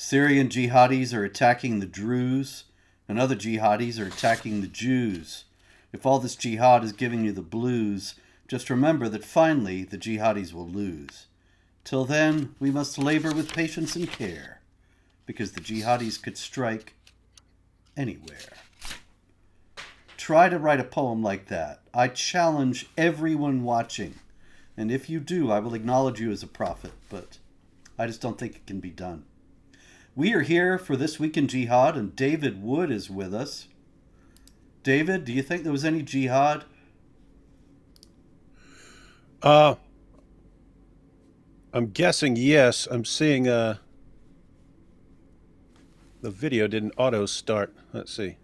Syrian jihadis are attacking the Druze, and other jihadis are attacking the Jews. If all this jihad is giving you the blues, just remember that finally the jihadis will lose. Till then, we must labor with patience and care, because the jihadis could strike anywhere. Try to write a poem like that. I challenge everyone watching. And if you do, I will acknowledge you as a prophet, but I just don't think it can be done. We are here for This Week in Jihad, and David Wood is with us. David, do you think there was any jihad? I'm guessing yes. I'm seeing the video didn't auto start. Let's see.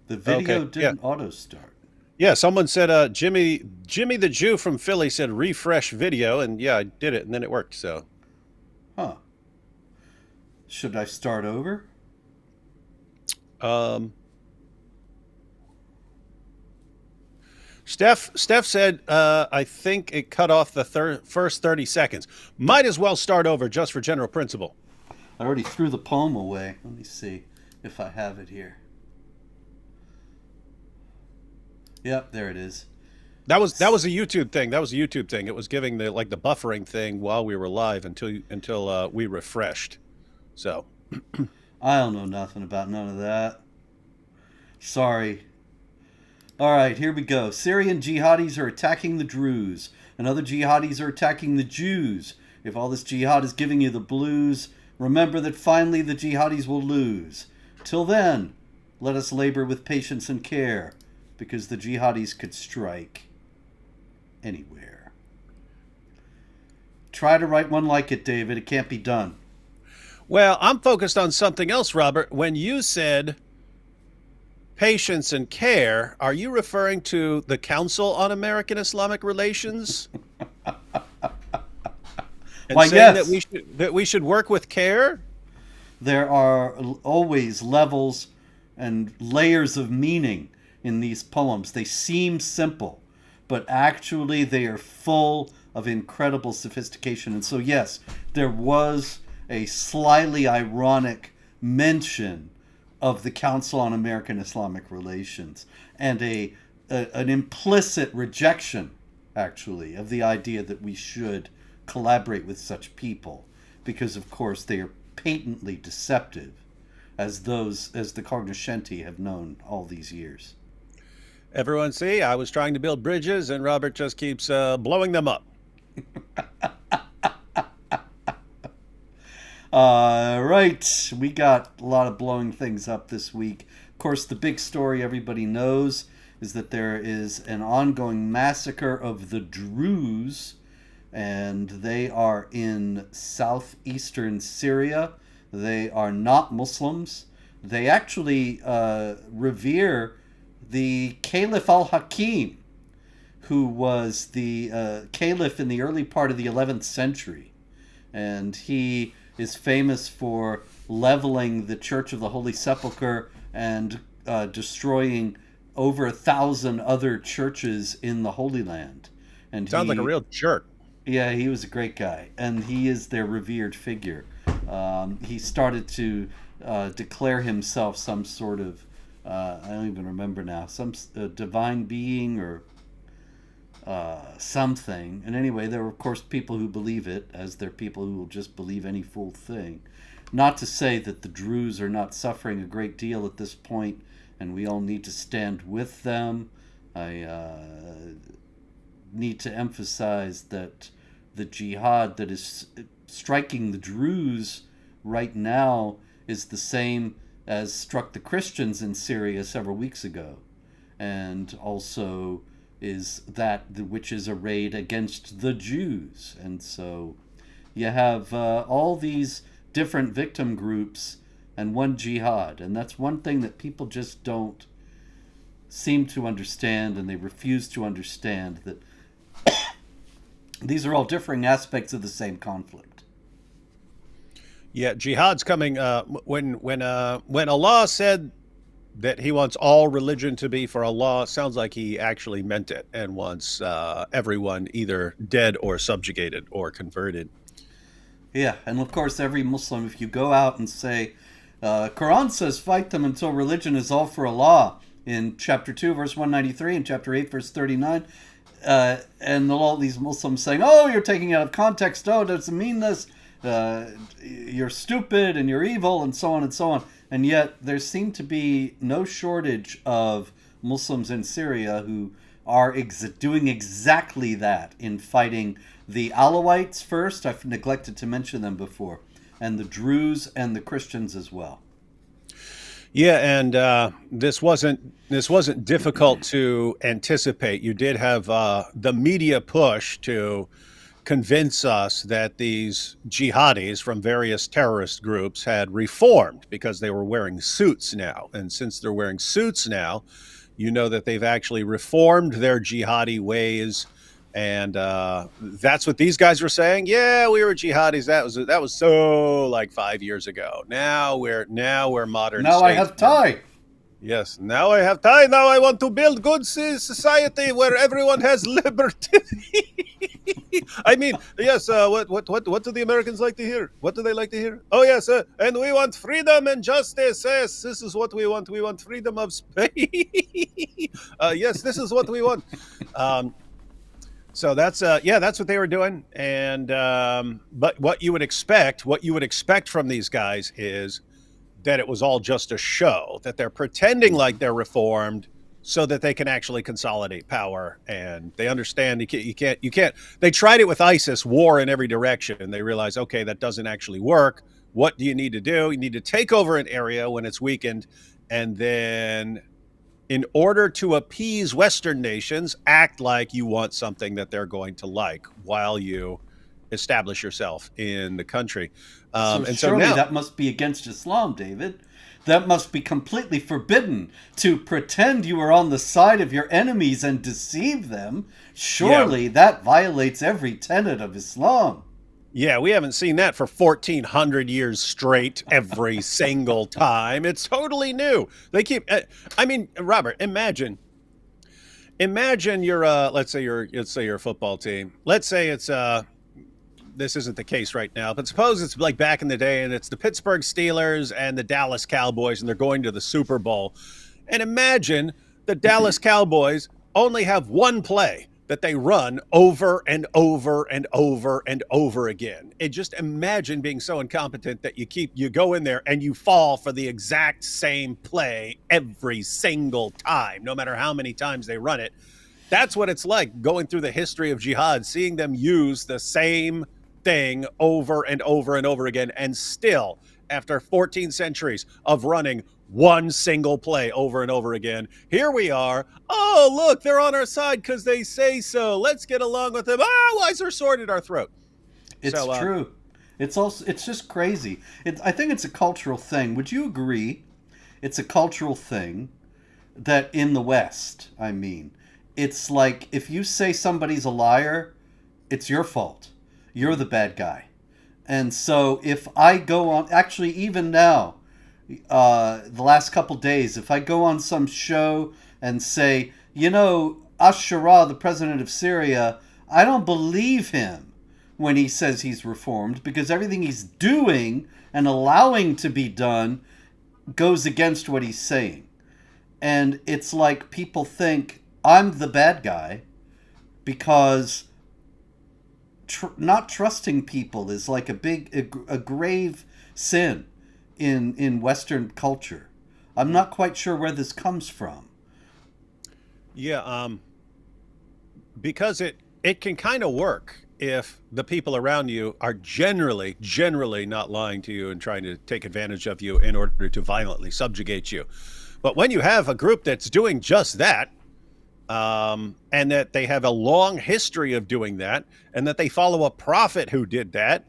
The video Okay, yeah. didn't auto start. Yeah, someone said Jimmy the Jew from Philly said refresh video, and yeah, I did it and then it worked. So, Huh. Should I start over? um Steph said I think it cut off the first 30 seconds. Might as well start over just for general principle. I already threw the poem away. Let me see if I have it here. Yep, there it is. That was a YouTube thing. That was a YouTube thing. It was giving the buffering thing while we were live until we refreshed. So, I don't know nothing about none of that. Sorry. All right, here we go. Syrian jihadis are attacking the Druze, and other jihadis are attacking the Jews. If all this jihad is giving you the blues, remember that finally the jihadis will lose. Till then, let us labor with patience and care, because the jihadis could strike anywhere. Try to write one like it, David. It can't be done. well, I'm focused on something else, Robert. When you said patience and care, are you referring to the Council on American Islamic Relations and Why, saying yes. that we should work with care? There are always levels and layers of meaning in these poems. They seem simple, but actually they are full of incredible sophistication. And so, yes, there was a slightly ironic mention of the Council on American Islamic Relations and an implicit rejection, actually, of the idea that we should collaborate with such people, because, of course, they are patently deceptive, as the cognoscenti have known all these years. Everyone see, I was trying to build bridges and Robert just keeps blowing them up. Right, we got a lot of blowing things up this week. Of course, the big story everybody knows is that there is an ongoing massacre of the Druze, and they are in southeastern Syria. They are not Muslims. They actually revere the Caliph al-Hakim, who was the caliph in the early part of the 11th century. And he is famous for leveling the Church of the Holy Sepulchre and destroying over 1,000 other churches in the Holy Land. And Sounds like a real jerk. yeah, he was a great guy, and he is their revered figure. He started to declare himself some sort of, I don't even remember now, some divine being or something. And anyway, there are, of course, people who believe it, as there are people who will just believe any fool thing. Not to say that the Druze are not suffering a great deal at this point, and we all need to stand with them. I need to emphasize that the jihad that is striking the Druze right now is the same as struck the Christians in Syria several weeks ago, and also is that which is arrayed against the Jews. And so you have all these different victim groups and one jihad, and that's one thing that people just don't seem to understand, and they refuse to understand that these are all differing aspects of the same conflict. Yeah, jihad's coming. When Allah said that He wants all religion to be for Allah, sounds like He actually meant it and wants everyone either dead or subjugated or converted. Yeah, and of course, every Muslim, if you go out and say, Quran says fight them until religion is all for Allah in chapter 2, verse 193, and chapter 8, verse 39, and all these Muslims saying, oh, you're taking it out of context, oh, it doesn't mean this, you're stupid and you're evil, and so on and so on. And yet, there seem to be no shortage of Muslims in Syria who are doing exactly that in fighting the Alawites first. I've neglected to mention them before, and the Druze and the Christians as well. Yeah, and this wasn't difficult to anticipate. You did have the media push to convince us that these jihadis from various terrorist groups had reformed because they were wearing suits now. And since they're wearing suits now, you know that they've actually reformed their jihadi ways. And that's what these guys were saying. Yeah, we were jihadis. That was so like 5 years ago. Now we're modern Now I have statesmen. Thai. Yes, now I have time. Now I want to build good society where everyone has liberty. I mean, yes. What do the Americans like to hear? What do they like to hear? Oh yes, and we want freedom and justice. Yes, this is what we want. We want freedom of space. Yes, this is what we want. Um, so that's what they were doing. And but what you would expect from these guys is that it was all just a show, that they're pretending like they're reformed so that they can actually consolidate power. And they understand you can't. They tried it with ISIS, war in every direction, and they realized, okay, that doesn't actually work. What do you need to do? You need to take over an area when it's weakened, and then in order to appease Western nations, act like you want something that they're going to like while you establish yourself in the country. So And so surely now, that must be against Islam, David. That must be completely forbidden to pretend you are on the side of your enemies and deceive them. yeah, Surely that violates every tenet of Islam. yeah, we haven't seen that for 1400 years straight every single time. It's totally new. They keep, I mean, Robert, imagine you're, let's say you're a football team. Let's say it's, this isn't the case right now, but suppose it's like back in the day and it's the Pittsburgh Steelers and the Dallas Cowboys and they're going to the Super Bowl. And imagine the Dallas Cowboys only have one play that they run over and over and over and over again. And just imagine being so incompetent that you go in there and you fall for the exact same play every single time, no matter how many times they run it. That's what it's like going through the history of jihad, seeing them use the same thing over and over and over again. And still, after 14 centuries of running one single play over and over again, here we are. Oh, look, they're on our side because they say so. Let's get along with them. Ah, why is there sword at our throat? It's So, true. It's just crazy. I think it's a cultural thing. Would you agree? It's a cultural thing that in the West, I mean, it's like if you say somebody's a liar, it's your fault. You're the bad guy. And so if I go on, actually, even now, the last couple days, if I go on some show and say, Ashara, the president of Syria, I don't believe him when he says he's reformed because everything he's doing and allowing to be done goes against what he's saying. And it's like people think I'm the bad guy because not trusting people is like a grave sin in Western culture. I'm not quite sure where this comes from. yeah, because it can kind of work if the people around you are generally not lying to you and trying to take advantage of you in order to violently subjugate you. But when you have a group that's doing just that, and that they have a long history of doing that, and that they follow a prophet who did that,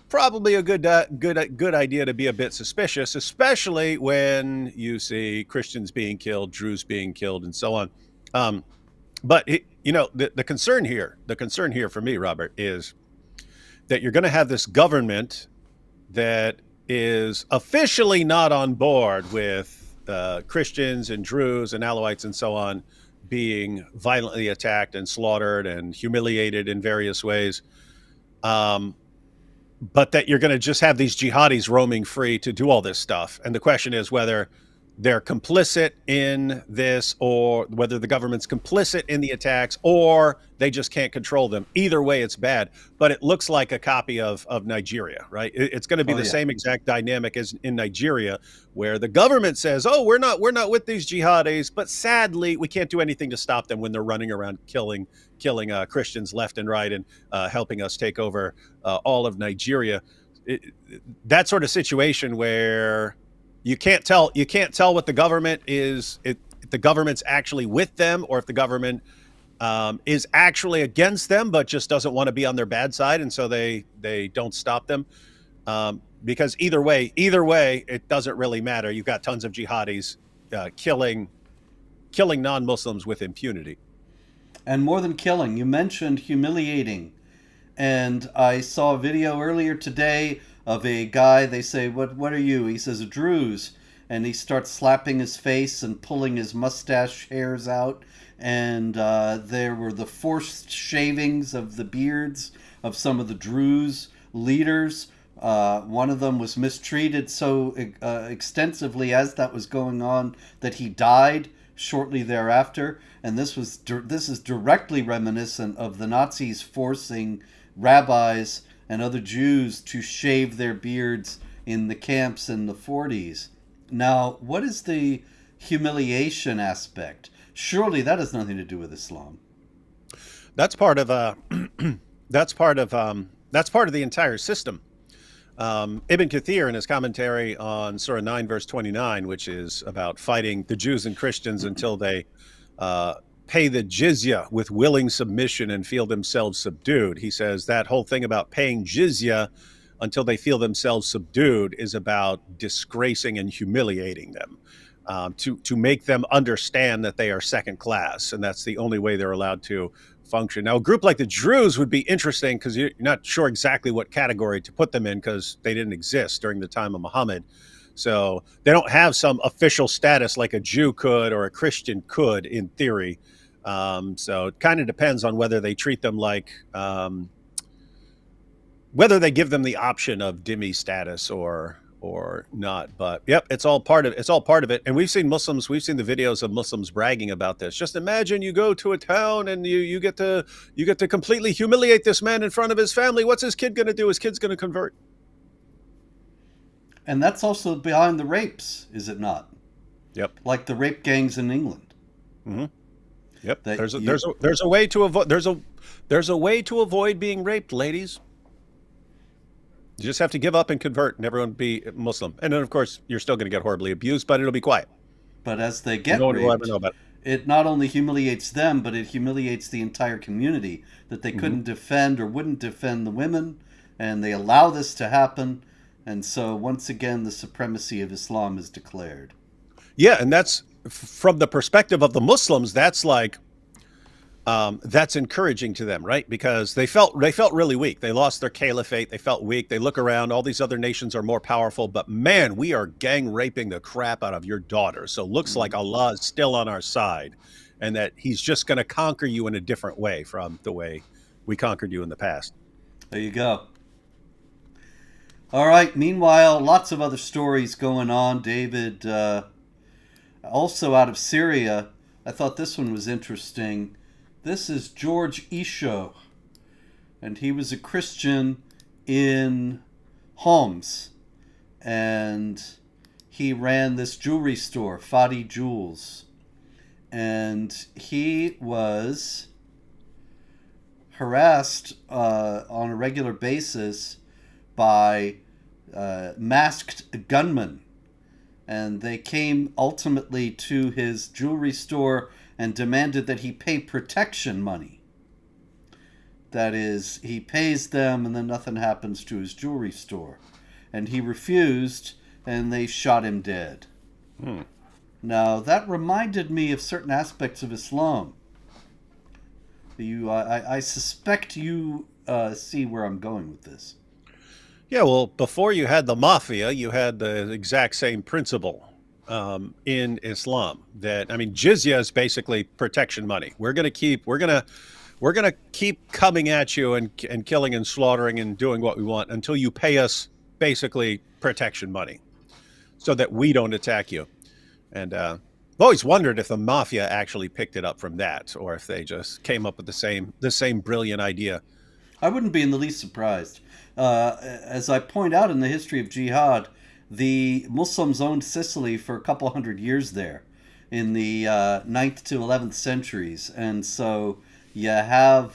probably a good idea to be a bit suspicious, especially when you see Christians being killed, Druze being killed, and so on. Um, but the concern here for me, Robert, is that you're going to have this government that is officially not on board with Christians and Druze and Alawites and so on being violently attacked and slaughtered and humiliated in various ways. Um, but that you're going to just have these jihadis roaming free to do all this stuff. And the question is whether they're complicit in this, or whether the government's complicit in the attacks, or they just can't control them. Either way, it's bad. But it looks like a copy of Nigeria, right? It's going to be Oh the yeah. same exact dynamic as in Nigeria, where the government says, "Oh, we're not with these jihadis," but sadly, we can't do anything to stop them when they're running around killing Christians left and right, and helping us take over all of Nigeria. That sort of situation where you can't tell what the government is, if the government's actually with them, or if the government is actually against them but just doesn't want to be on their bad side, and so they don't stop them. Because either way, it doesn't really matter. You've got tons of jihadis killing non-Muslims with impunity. And more than killing, you mentioned humiliating. And I saw a video earlier today of a guy. They say, what are you?" He says, "A Druze." And he starts slapping his face and pulling his mustache hairs out. And there were the forced shavings of the beards of some of the Druze leaders. One of them was mistreated so extensively as that was going on that he died shortly thereafter. And this is directly reminiscent of the Nazis forcing rabbis and other Jews to shave their beards in the camps in the 40s. Now, what is the humiliation aspect? Surely that has nothing to do with Islam. That's part of that's part of the entire system. Ibn Kathir, in his commentary on Surah 9, verse 29, which is about fighting the Jews and Christians until they pay the jizya with willing submission and feel themselves subdued. He says that whole thing about paying jizya until they feel themselves subdued is about disgracing and humiliating them, to make them understand that they are second class, and that's the only way they're allowed to function. Now, a group like the Druze would be interesting because you're not sure exactly what category to put them in, because they didn't exist during the time of Muhammad. So they don't have some official status like a Jew could or a Christian could in theory. So it kind of depends on whether they treat them like, whether they give them the option of dhimmi status or not. But yep, it's all part of it. And we've seen the videos of Muslims bragging about this. Just imagine you go to a town and you get to completely humiliate this man in front of his family. What's his kid going to do? His kid's going to convert. And that's also behind the rapes, is it not? Yep. Like the rape gangs in England. Mm-hmm. Yep. That There's a way to avoid being raped, ladies. You just have to give up and convert, and everyone be Muslim. And then, of course, you're still going to get horribly abused, but it'll be quiet. But as they get No one will raped, ever know about it not only humiliates them, but it humiliates the entire community, that they couldn't defend or wouldn't defend the women, and they allow this to happen. And so, once again, the supremacy of Islam is declared. Yeah, and that's from the perspective of the Muslims. That's like, that's encouraging to them, right? Because they felt really weak. They lost their caliphate. They felt weak. They look around. All these other nations are more powerful, but man, we are gang raping the crap out of your daughter. So looks like Allah is still on our side, and that He's just going to conquer you in a different way from the way we conquered you in the past. There you go. All right. Meanwhile, lots of other stories going on, David. Also out of Syria, I thought this one was interesting. This is George Isho, and he was a Christian in Homs, and he ran this jewelry store, Fadi Jewels, and he was harassed on a regular basis by masked gunmen, and they came ultimately to his jewelry store and demanded that he pay protection money. That is, he pays them and then nothing happens to his jewelry store. And he refused, and they shot him dead. Now, that reminded me of certain aspects of Islam. I suspect you see where I'm going with this. Yeah, well, before you had the mafia, you had the exact same principle in Islam. That, I mean, jizya is basically protection money. We're gonna we're going to keep coming at you and killing and slaughtering and doing what we want until you pay us basically protection money so that we don't attack you. And I've always wondered if the mafia actually picked it up from that, or if they just came up with the same brilliant idea. I wouldn't be in the least surprised. As I point out in the history of Jihad, the Muslims owned Sicily for a couple hundred years there in the 9th to 11th centuries. And so you have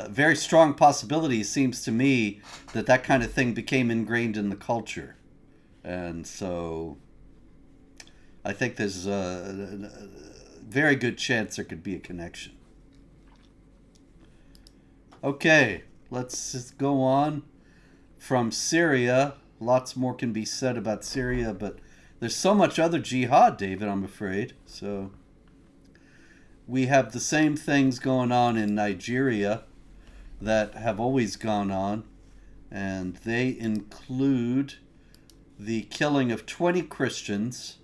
very strong possibility, seems to me, that that kind of thing became ingrained in the culture. And so I think there's a very good chance there could be a connection. Okay, let's just go on from Syria. Lots more can be said about Syria, but there's so much other jihad, David, I'm afraid. So we have the same things going on in Nigeria that have always gone on, and they include the killing of 20 Christians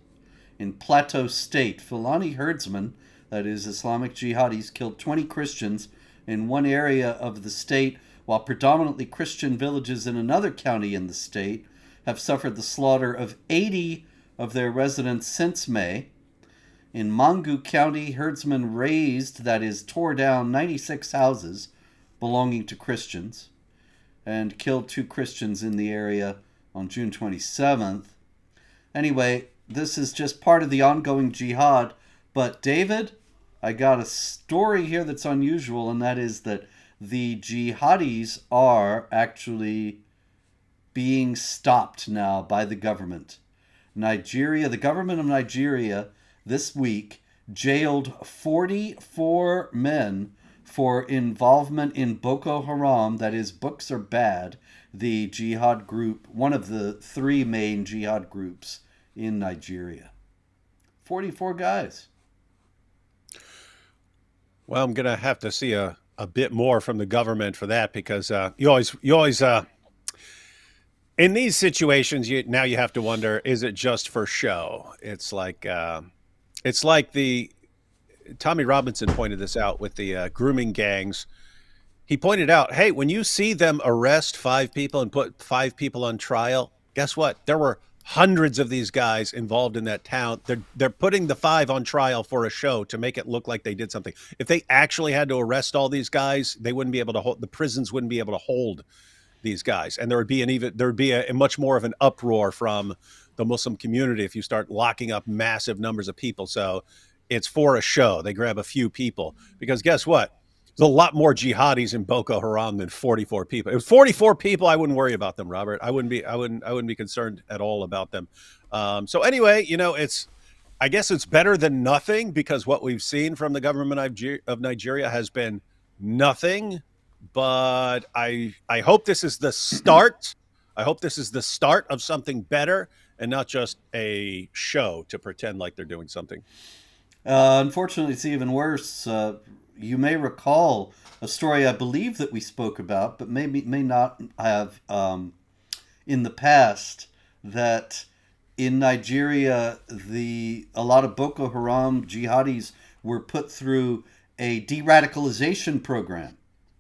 in Plateau State. Fulani herdsmen, that is Islamic jihadis, killed 20 Christians in one area of the state, while predominantly Christian villages in another county in the state have suffered the slaughter of 80 of their residents since May. In Mangu County, herdsmen razed, that is, tore down 96 houses belonging to Christians and killed 2 Christians in the area on June 27th. Anyway, this is just part of the ongoing jihad. But David, I got a story here that's unusual, and that is that the jihadis are actually being stopped now by the government. The government of Nigeria this week jailed 44 men for involvement in Boko Haram, that is, books are bad, the jihad group, one of the 3 main jihad groups in Nigeria. 44 guys. Well, I'm going to have to see a bit more from the government for that, because you always in these situations, now you have to wonder, is it just for show? It's like the Tommy Robinson pointed this out with the grooming gangs. He pointed out, hey, when you see them arrest 5 people and put 5 people on trial, guess what? There were hundreds of these guys involved in that town. They're putting the 5 on trial for a show to make it look like they did something. If they actually had to arrest all these guys, they wouldn't be able to hold, the prisons wouldn't be able to hold these guys. And there would be a much more of an uproar from the Muslim community if you start locking up massive numbers of people. So it's for a show. They grab a few people, because guess what? There's a lot more jihadis in Boko Haram than 44 people. If it was 44 people, I wouldn't worry about them, Robert. I wouldn't be concerned at all about them. So anyway, I guess it's better than nothing, because what we've seen from the government of Nigeria has been nothing. But I hope this is the start. I hope this is the start of something better, and not just a show to pretend like they're doing something. Unfortunately, it's even worse. You may recall a story I believe that we spoke about, but may not have in the past, that in Nigeria, a lot of Boko Haram jihadis were put through a de-radicalization program.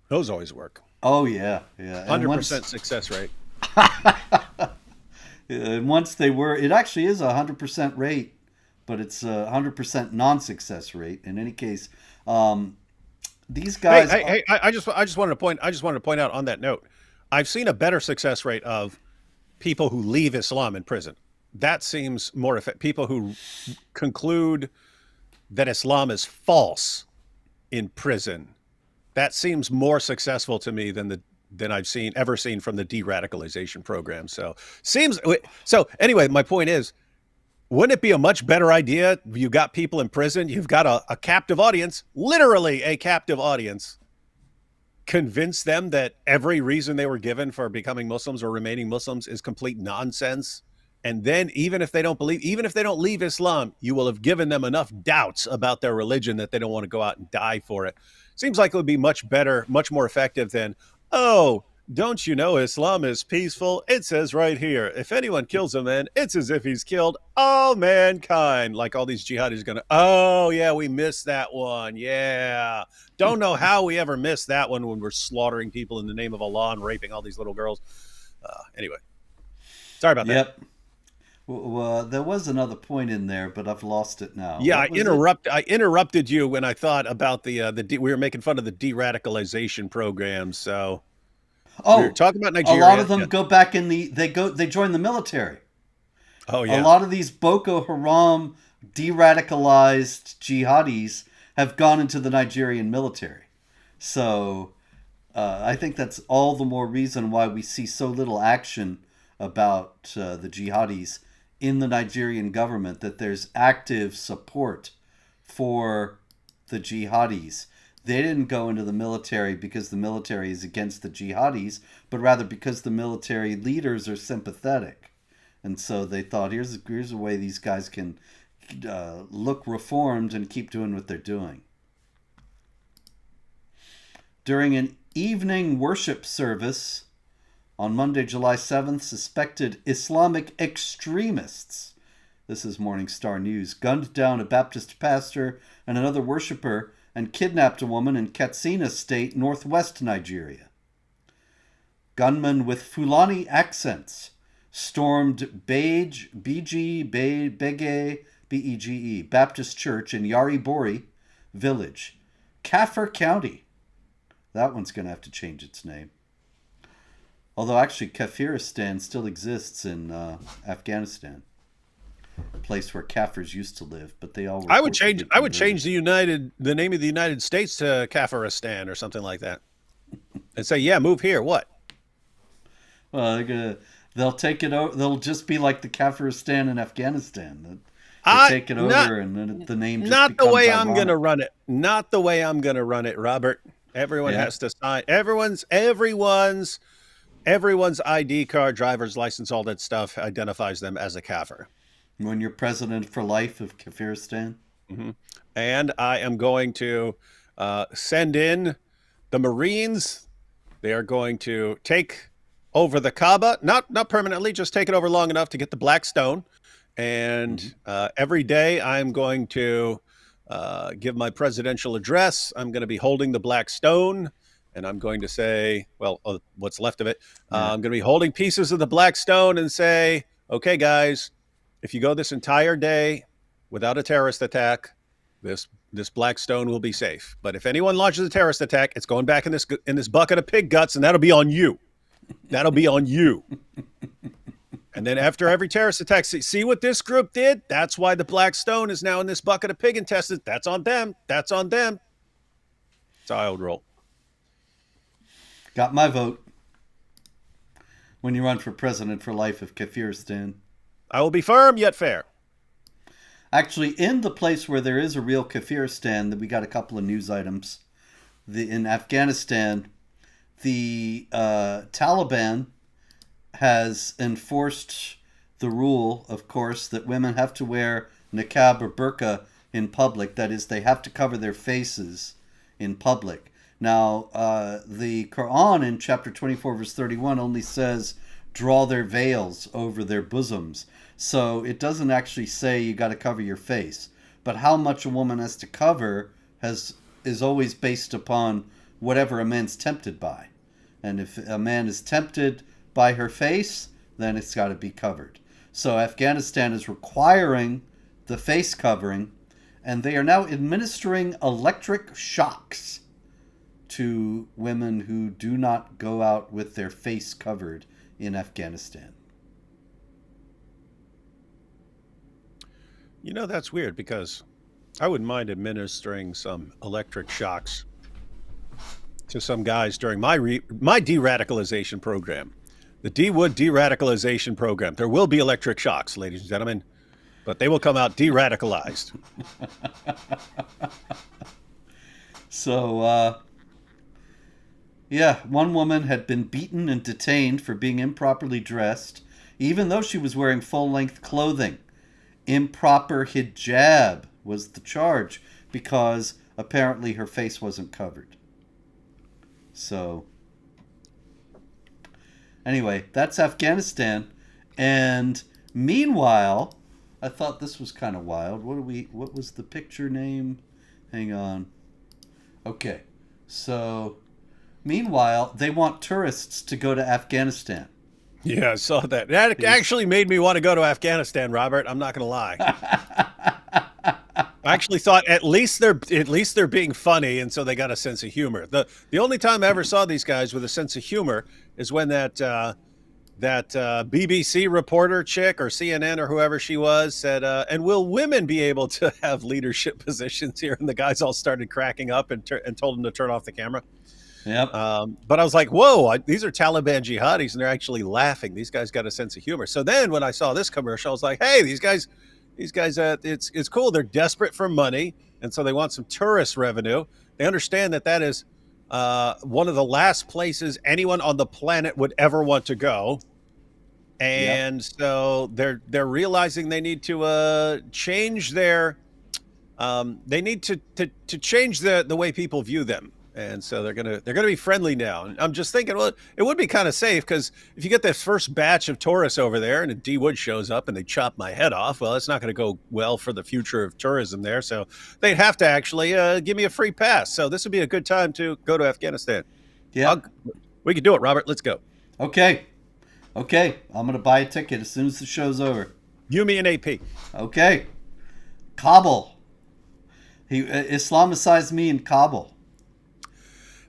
Those always work. Oh, yeah. 100% success rate. And once they were, it actually is a 100% rate, but it's a 100% non-success rate. In any case, these guys. Hey, I just wanted to point out on that note, I've seen a better success rate of people who leave Islam in prison. That seems more effective. People who conclude that Islam is false in prison. That seems more successful to me than I've ever seen from the de-radicalization program. So anyway, my point is, wouldn't it be a much better idea? You got people in prison, you've got a captive audience, literally a captive audience. Convince them that every reason they were given for becoming Muslims or remaining Muslims is complete nonsense. And then even if they don't leave Islam, you will have given them enough doubts about their religion that they don't want to go out and die for it. Seems like it would be much better, much more effective than, oh, Don't you know Islam is peaceful? It says right here, if anyone kills a man, it's as if he's killed all mankind. Like all these jihadis going to, oh, yeah, we missed that one. Yeah. Don't know how we ever missed that one when we're slaughtering people in the name of Allah and raping all these little girls. Anyway, sorry about that. Yep. Well, there was another point in there, but I've lost it now. Yeah, What was it? I interrupted you when I thought about we were making fun of the de-radicalization program. So we were Oh, talking about a lot Nigeria. of them Yeah. go back in they join the military. Oh A yeah. lot of these Boko Haram de-radicalized jihadis have gone into the Nigerian military. So I think that's all the more reason why we see so little action about the jihadis in the Nigerian government, that there's active support for the jihadis. They didn't go into the military because the military is against the jihadis, but rather because the military leaders are sympathetic. And so they thought, here's a way these guys can look reformed and keep doing what they're doing. During an evening worship service on Monday, July 7th, suspected Islamic extremists, this is Morning Star News, gunned down a Baptist pastor and another worshiper and kidnapped a woman in Katsina State, northwest Nigeria. Gunmen with Fulani accents stormed Bege Baptist Church in Yaribori Village, Kafir County. That one's going to have to change its name. Although actually Kafiristan still exists in Afghanistan, a place where Kafirs used to live, but they all were I would change. forcibly I would converted. change the name of the United States to Kafiristan or something like that, and say, "Yeah, move here." What? They'll take it over. They'll just be like the Kafiristan in Afghanistan. They I take it not over, and then the name just not the becomes way I'm going to ironic. run it. Not the way I'm going to run it, Robert. Everyone Yeah. has to sign. Everyone's ID card, driver's license, all that stuff identifies them as a kafir. When you're president for life of Kafiristan. Hmm. And I am going to send in the Marines. They are going to take over the Kaaba, not permanently, just take it over long enough to get the Black Stone. And every day I'm going to give my presidential address. I'm going to be holding the Black Stone, and I'm going to say, well, what's left of it. Yeah. I'm going to be holding pieces of the Black Stone and say, okay, guys, if you go this entire day without a terrorist attack, this Black Stone will be safe. But if anyone launches a terrorist attack, it's going back in this bucket of pig guts, and that'll be on you. That'll be on you. And then after every terrorist attack, see what this group did? That's why the Black Stone is now in this bucket of pig intestines. That's on them. That's on them. That's how I would roll. Got my vote. When you run for president for life of Kafiristan. I will be firm yet fair. Actually, in the place where there is a real Kafiristan, we got a couple of news items. In Afghanistan, the Taliban has enforced the rule, of course, that women have to wear niqab or burqa in public. That is, they have to cover their faces in public. Now, the Quran in chapter 24, verse 31 only says, draw their veils over their bosoms. So it doesn't actually say you got to cover your face. But how much a woman has to cover is always based upon whatever a man's tempted by. And if a man is tempted by her face, then it's got to be covered. So Afghanistan is requiring the face covering, and they are now administering electric shocks to women who do not go out with their face covered in Afghanistan. You know, that's weird because I wouldn't mind administering some electric shocks to some guys during my de-radicalization program. The D-Wood de-radicalization program. There will be electric shocks, ladies and gentlemen, but they will come out de-radicalized. So, yeah, one woman had been beaten and detained for being improperly dressed, even though she was wearing full-length clothing. Improper hijab was the charge because apparently her face wasn't covered. So, Anyway, that's Afghanistan. And meanwhile, I thought this was kind of wild. What was the picture name? Hang on. Okay. So, meanwhile, they want tourists to go to Afghanistan. Yeah, I saw that. That actually made me want to go to Afghanistan, Robert. I'm not going to lie. I actually thought at least they're being funny, and so they got a sense of humor. The only time I ever saw these guys with a sense of humor is when that BBC reporter chick or CNN or whoever she was said, "And will women be able to have leadership positions here?" And the guys all started cracking up and told them to turn off the camera. Yep. But I was like, whoa, these are Taliban jihadis, and they're actually laughing. These guys got a sense of humor. So then when I saw this commercial, I was like, hey, these guys, it's cool. They're desperate for money, and so they want some tourist revenue. They understand that is one of the last places anyone on the planet would ever want to go. And so they're realizing they need to change their they need to change the way people view them. And so they're gonna be friendly now. And I'm just thinking, well, it would be kind of safe, because if you get that first batch of tourists over there and a D Wood shows up and they chop my head off, well, it's not going to go well for the future of tourism there. So they'd have to actually give me a free pass. So this would be a good time to go to Afghanistan. Yeah, we can do it, Robert. Let's go. Okay. I'm going to buy a ticket as soon as the show's over. You, me, and AP. Okay. Kabul. He Islamicized me in Kabul.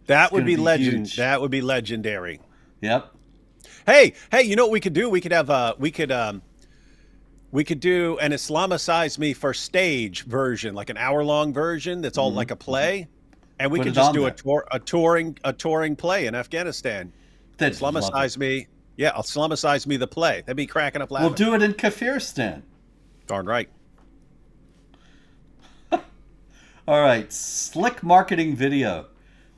That would be legend. Huge. That would be legendary. Yep. Hey, you know what we could do? We could have we could do an Islamicized me for stage version, like an hour-long version that's all like a play, and we could just do a touring play in Afghanistan. Islamicize me. Yeah, Islamicize me the play. That'd be cracking up laughing. We'll do it in Kafiristan. Darn right. All right, slick marketing video.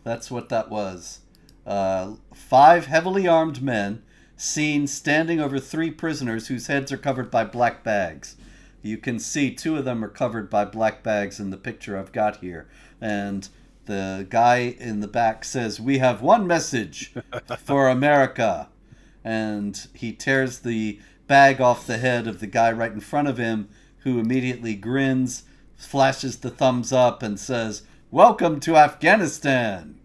That's what that was. 5 heavily armed men seen standing over 3 prisoners whose heads are covered by black bags. You can see 2 of them are covered by black bags in the picture I've got here. And the guy in the back says, "We have one message for America." And he tears the bag off the head of the guy right in front of him, who immediately grins, flashes the thumbs up, and says, "Welcome to Afghanistan."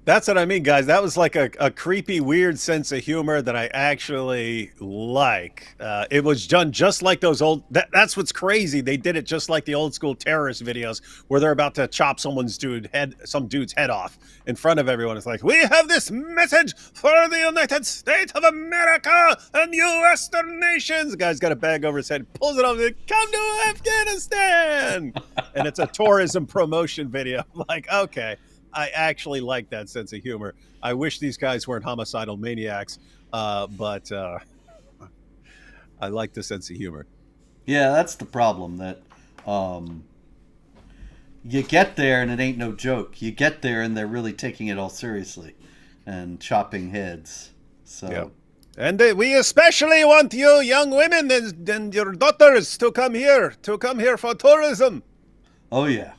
That's what I mean, guys. That was like a creepy, weird sense of humor that I actually like. It was done just like those old... That's what's crazy. They did it just like the old school terrorist videos where they're about to chop some dude's head off in front of everyone. It's like, "We have this message for the United States of America and you Western nations." The guy's got a bag over his head, pulls it off, and "Come to Afghanistan!" And it's a tourism promotion video. I'm like, okay. I actually like that sense of humor. I wish these guys weren't homicidal maniacs, but I like the sense of humor. Yeah, that's the problem, that you get there and it ain't no joke. You get there and they're really taking it all seriously and chopping heads. So, yeah. And we especially want you young women and your daughters to come here for tourism. Oh, yeah.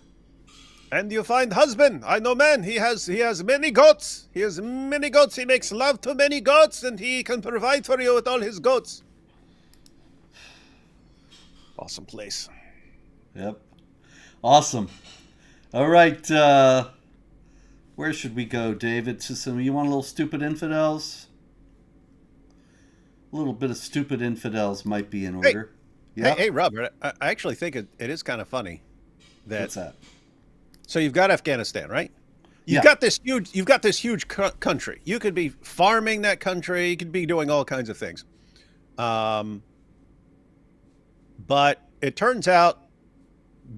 And you find husband. I know man. He has many goats. He has many goats. He makes love to many goats, and he can provide for you with all his goats. Awesome place. Yep. Awesome. All right. Where should we go, David? To some, you want a little stupid infidels? A little bit of stupid infidels might be in order. Hey, Robert. I actually think it is kind of funny. What's that? So you've got Afghanistan, right? You've got this huge country. You could be farming that country. You could be doing all kinds of things. But it turns out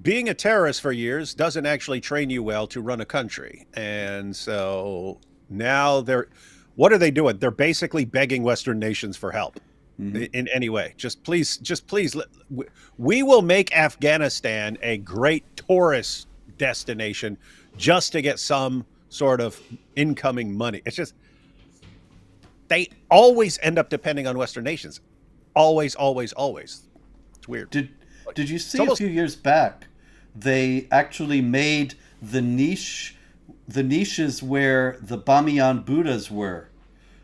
being a terrorist for years doesn't actually train you well to run a country. And so now what are they doing? They're basically begging Western nations for help in any way. Just please, we will make Afghanistan a great tourist destination just to get some sort of incoming money. It's just, they always end up depending on Western nations. Always. It's weird. Did you see a few years back, they actually made the niches where the Bamiyan Buddhas were,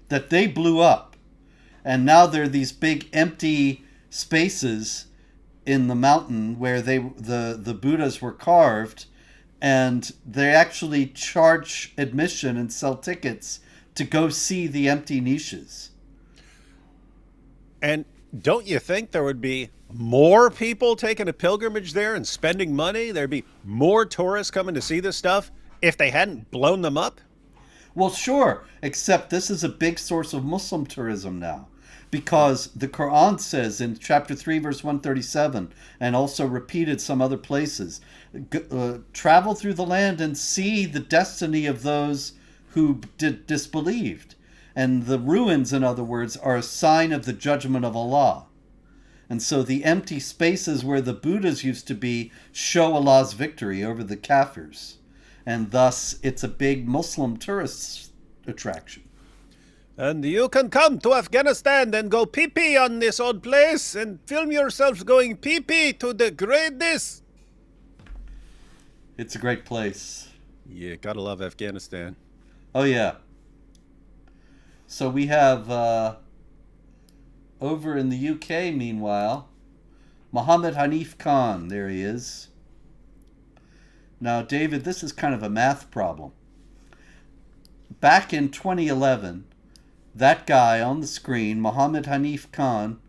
that they blew up And now there are these big empty spaces in the mountain where the Buddhas were carved, and they actually charge admission and sell tickets to go see the empty niches. And don't you think there would be more people taking a pilgrimage there and spending money? There'd be more tourists coming to see this stuff if they hadn't blown them up? Well, sure, except this is a big source of Muslim tourism now. Because the Quran says in chapter 3, verse 137, and also repeated some other places, travel through the land and see the destiny of those who disbelieved. And the ruins, in other words, are a sign of the judgment of Allah. And so the empty spaces where the Buddhas used to be show Allah's victory over the Kafirs. And thus, it's a big Muslim tourist attraction. And you can come to Afghanistan and go pee-pee on this old place and film yourselves going pee-pee to degrade this. It's a great place. Yeah, gotta love Afghanistan. Oh, yeah. So we have, over in the UK, meanwhile, Mohammed Hanif Khan. There he is. Now, David, this is kind of a math problem. Back in 2011, that guy on the screen, Mohammed Hanif Khan,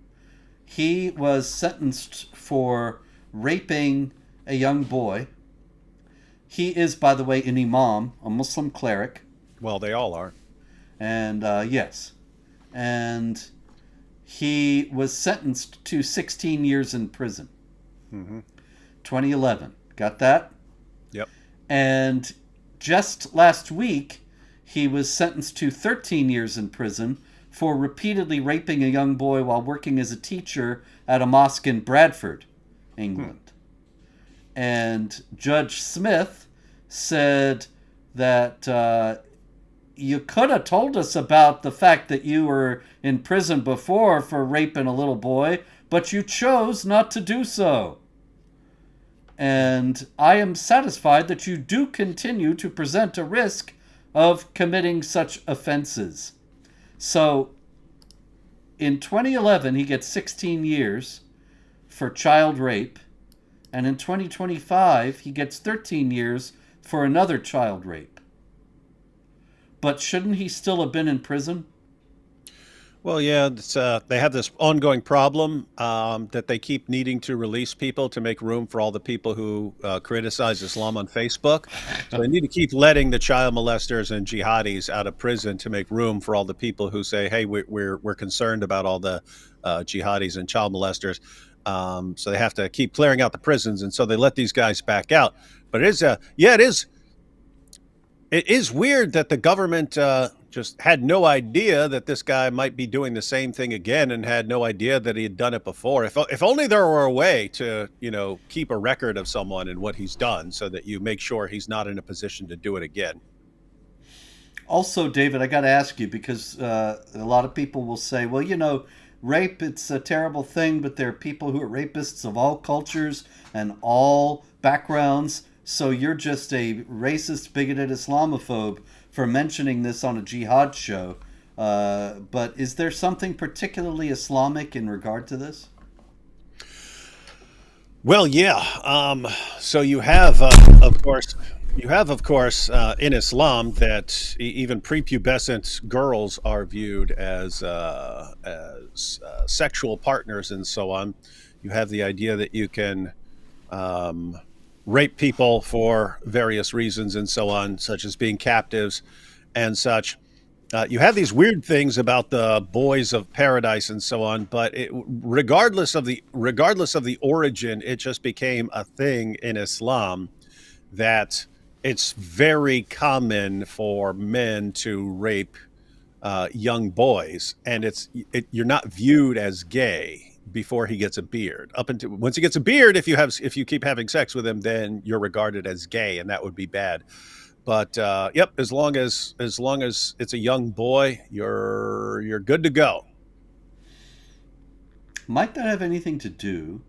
he was sentenced for raping a young boy. He is, by the way, an imam, a Muslim cleric. Well, they all are. And, yes. And he was sentenced to 16 years in prison. 2011. Got that? Yep. And just last week, he was sentenced to 13 years in prison for repeatedly raping a young boy while working as a teacher at a mosque in Bradford, England. And Judge Smith said that you could have told us about the fact that you were in prison before for raping a little boy, but you chose not to do so. And I am satisfied that you do continue to present a risk of committing such offenses. So, in 2011, he gets 16 years for child rape, and in 2025, he gets 13 years for another child rape. But shouldn't he still have been in prison? Well, yeah, they have this ongoing problem that they keep needing to release people to make room for all the people who criticize Islam on Facebook. So they need to keep letting the child molesters and jihadis out of prison to make room for all the people who say, "Hey, we're concerned about all the jihadis and child molesters." So they have to keep clearing out the prisons, and so they let these guys back out. But it is weird that the government just had no idea that this guy might be doing the same thing again, and had no idea that he had done it before. If only there were a way to, keep a record of someone and what he's done, so that you make sure he's not in a position to do it again. Also, David, I got to ask you, because a lot of people will say, well, rape, it's a terrible thing, but there are people who are rapists of all cultures and all backgrounds. So you're just a racist, bigoted Islamophobe for mentioning this on a jihad show. But is there something particularly Islamic in regard to this? Well, yeah. So you have, of course, in Islam that even prepubescent girls are viewed as sexual partners and so on. You have the idea that you can rape people for various reasons and so on, such as being captives and such. You have these weird things about the boys of paradise and so on, but regardless of the origin, it just became a thing in Islam that it's very common for men to rape young boys, and you're not viewed as gay before he gets a beard. Up until once he gets a beard, if you keep having sex with him, then you're regarded as gay, and that would be bad. But yep, as long as it's a young boy, you're good to go. Might that have anything to do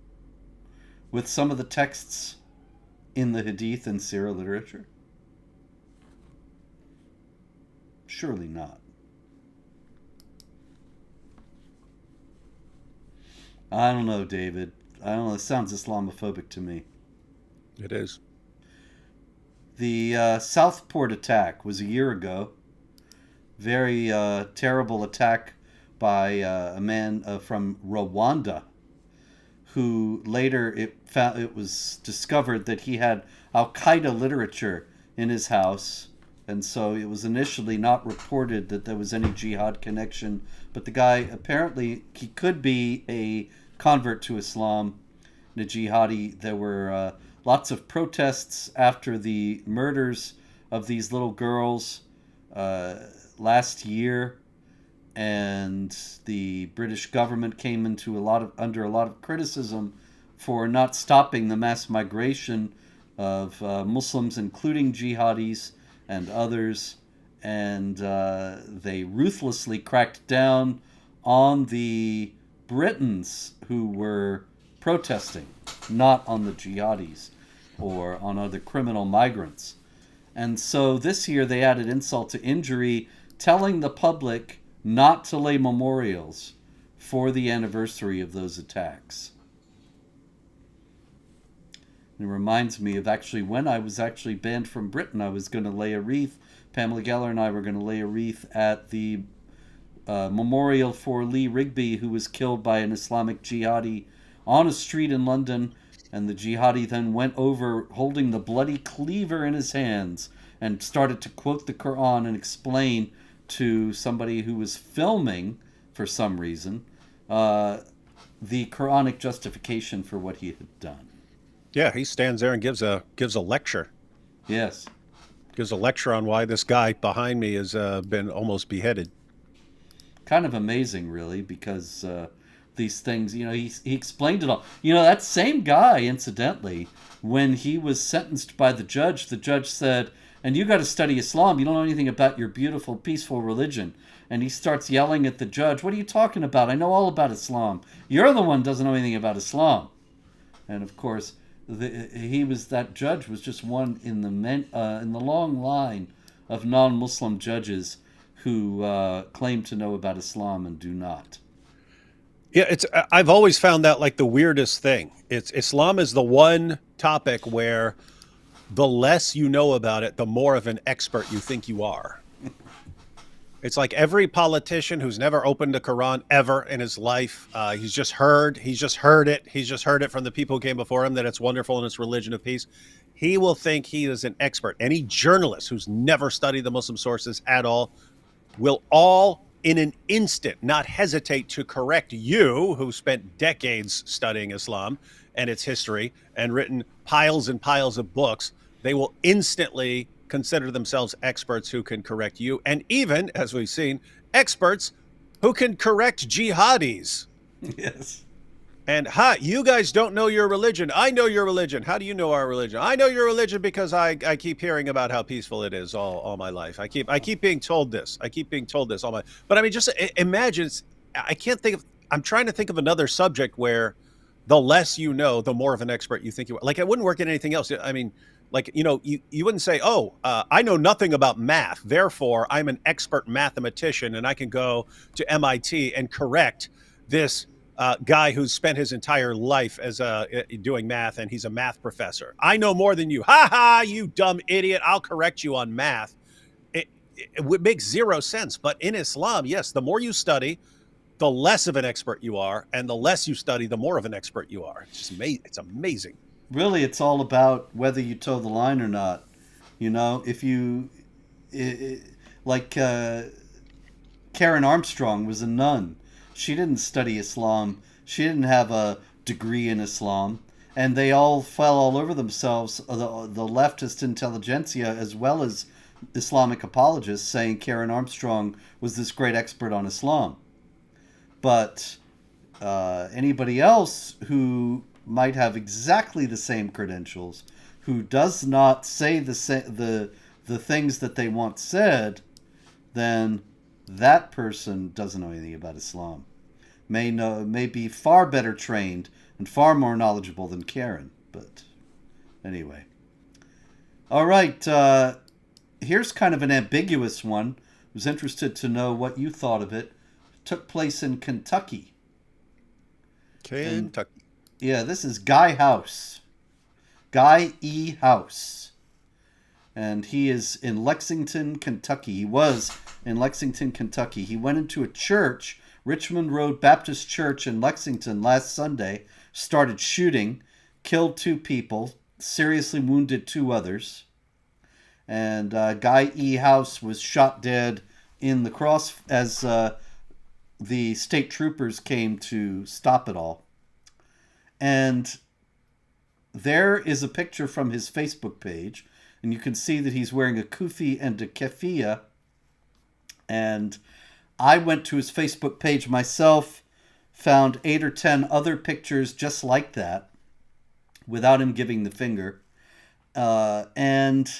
with some of the texts in the Hadith and Sirah literature? Surely not. I don't know, David. I don't know. It sounds Islamophobic to me. It is. The Southport attack was a year ago. Very terrible attack by a man from Rwanda, who later it was discovered that he had Al Qaeda literature in his house, and so it was initially not reported that there was any jihad connection. But the guy, apparently he could be a convert to Islam, a jihadi. There were lots of protests after the murders of these little girls last year, and the British government came into under a lot of criticism for not stopping the mass migration of Muslims, including jihadis and others, and they ruthlessly cracked down on the Britons who were protesting, not on the jihadis or on other criminal migrants. And so this year they added insult to injury, telling the public not to lay memorials for the anniversary of those attacks. It reminds me of actually when I was actually banned from Britain, I was going to lay a wreath. Pamela Geller and I were going to lay a wreath at the memorial for Lee Rigby, who was killed by an Islamic jihadi on a street in London. And the jihadi then went over holding the bloody cleaver in his hands and started to quote the Quran and explain to somebody who was filming, for some reason, the Quranic justification for what he had done. Yeah, he stands there and gives a lecture. Yes. Gives a lecture on why this guy behind me has been almost beheaded. Kind of amazing, really, because these things, he explained it all. That same guy, incidentally, when he was sentenced by the judge said, and you got to study Islam. You don't know anything about your beautiful, peaceful religion. And he starts yelling at the judge, what are you talking about? I know all about Islam. You're the one who doesn't know anything about Islam. And of course, that judge was just one in the long line of non-Muslim judges who claim to know about Islam and do not. Yeah, I've always found that like the weirdest thing. Islam is the one topic where the less you know about it, the more of an expert you think you are. It's like every politician who's never opened a Quran ever in his life, he's just heard it from the people who came before him that it's wonderful and it's religion of peace. He will think he is an expert. Any journalist who's never studied the Muslim sources at all will all in an instant not hesitate to correct you, who spent decades studying Islam and its history and written piles and piles of books. They will instantly consider themselves experts who can correct you. And even, as we've seen, experts who can correct jihadis. Yes. And you guys don't know your religion. I know your religion. How do you know our religion? I know your religion because I keep hearing about how peaceful it is all my life. I keep being told this. But I mean, just imagine. I'm trying to think of another subject where the less you know, the more of an expert you think you are. Like, it wouldn't work in anything else. I mean, like, you wouldn't say, I know nothing about math, therefore I'm an expert mathematician and I can go to MIT and correct this guy who's spent his entire life as doing math, and he's a math professor. I know more than you. Ha ha, you dumb idiot. I'll correct you on math. It would make zero sense. But in Islam, yes, the more you study, the less of an expert you are, and the less you study, the more of an expert you are. It's just it's amazing. Really, it's all about whether you toe the line or not. If you, like Karen Armstrong was a nun. She didn't study Islam. She didn't have a degree in Islam. And they all fell all over themselves, the leftist intelligentsia as well as Islamic apologists, saying Karen Armstrong was this great expert on Islam. But anybody else who might have exactly the same credentials, who does not say the things that they once said, then that person doesn't know anything about Islam. May be far better trained and far more knowledgeable than Karen. But anyway. All right. Here's kind of an ambiguous one. I was interested to know what you thought of it. It took place in Kentucky. And Kentucky. yeah, this is Guy House. Guy E. House. And he is in Lexington, Kentucky. He was in Lexington, Kentucky. He went into a church, Richmond Road Baptist Church in Lexington, last Sunday, started shooting, killed 2 people, seriously wounded 2 others. And Guy E. House was shot dead in the cross as the state troopers came to stop it all. And there is a picture from his Facebook page, and you can see that he's wearing a kufi and a keffiyeh. And I went to his Facebook page myself, found 8 or 10 other pictures just like that, without him giving the finger. And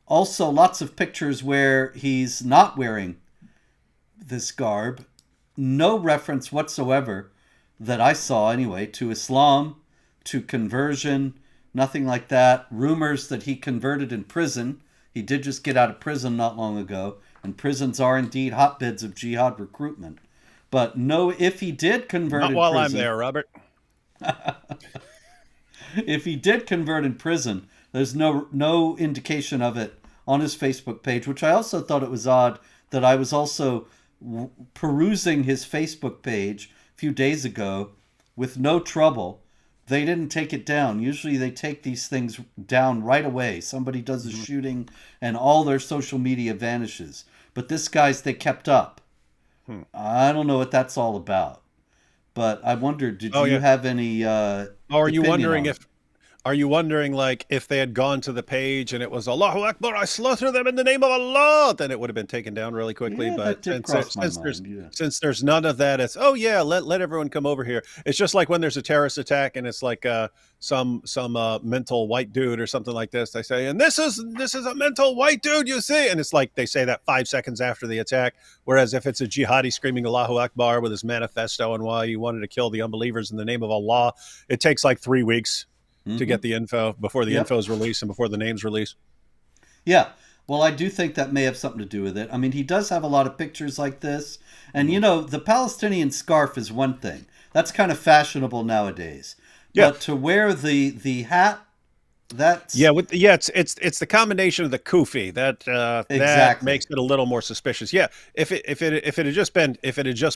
also lots of pictures where he's not wearing this garb. No reference whatsoever, that I saw anyway, to Islam, to conversion, nothing like that. Rumors that he converted in prison. He did just get out of prison not long ago, and prisons are indeed hotbeds of jihad recruitment. But no, if he did convert Not in while prison, I'm there, Robert. if he did convert in prison, there's no indication of it on his Facebook page, which I also thought it was odd that I was also perusing his Facebook page a few days ago with no trouble. They didn't take it down. Usually they take these things down right away. Somebody does a shooting and all their social media vanishes. But this guy's, they kept up. I don't know what that's all about. But I wondered, did you have any Are you wondering opinion on it? are you wondering like if they had gone to the page and it was Allahu Akbar, I slaughter them in the name of Allah, then it would have been taken down really quickly. Yeah, that But did cross my mind. Yeah. since there's none of that, it's let everyone come over here. It's just like when there's a terrorist attack and it's like some mental white dude or something like this. They say, and this is a mental white dude, you see, and it's like they say that 5 seconds after the attack. Whereas if it's a jihadi screaming Allahu Akbar with his manifesto and why he wanted to kill the unbelievers in the name of Allah, it takes like 3 weeks to get the info before the info is released and before the name's released. Yeah. Well, I do think that may have something to do with it. I mean, he does have a lot of pictures like this. And, you know, the Palestinian scarf is one thing. That's kind of fashionable nowadays. Yeah. But to wear the hat, that's... It's the combination of the kufi that Exactly. that makes it a little more suspicious. Yeah, if it had just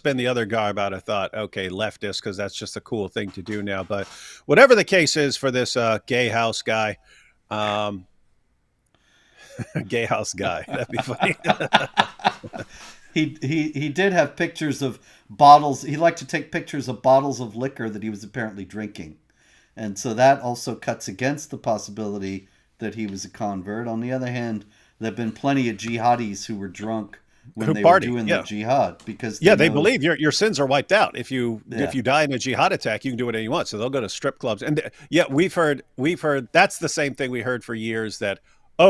been the other garb, I'd have thought, okay, leftist, because that's just a cool thing to do now. But whatever the case is for this gay house guy, gay house guy, that'd be funny. He did have pictures of bottles. He liked to take pictures of bottles of liquor that he was apparently drinking. And so that also cuts against the possibility that he was a convert. On the other hand, there have been plenty of jihadis who were drunk when they were doing the jihad, because they believe your sins are wiped out. If you die in a jihad attack, you can do whatever you want. So they'll go to strip clubs. And we've heard that's the same thing we heard for years, that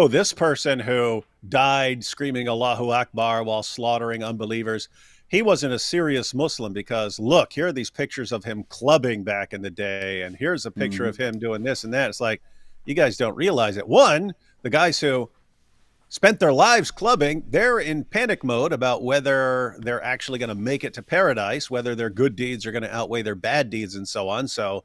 this person who died screaming Allahu Akbar while slaughtering unbelievers, he wasn't a serious Muslim, because look, here are these pictures of him clubbing back in the day, and here's a picture of him doing this and that. It's like, you guys don't realize it. One, the guys who spent their lives clubbing, they're in panic mode about whether they're actually going to make it to paradise, whether their good deeds are going to outweigh their bad deeds and so on. So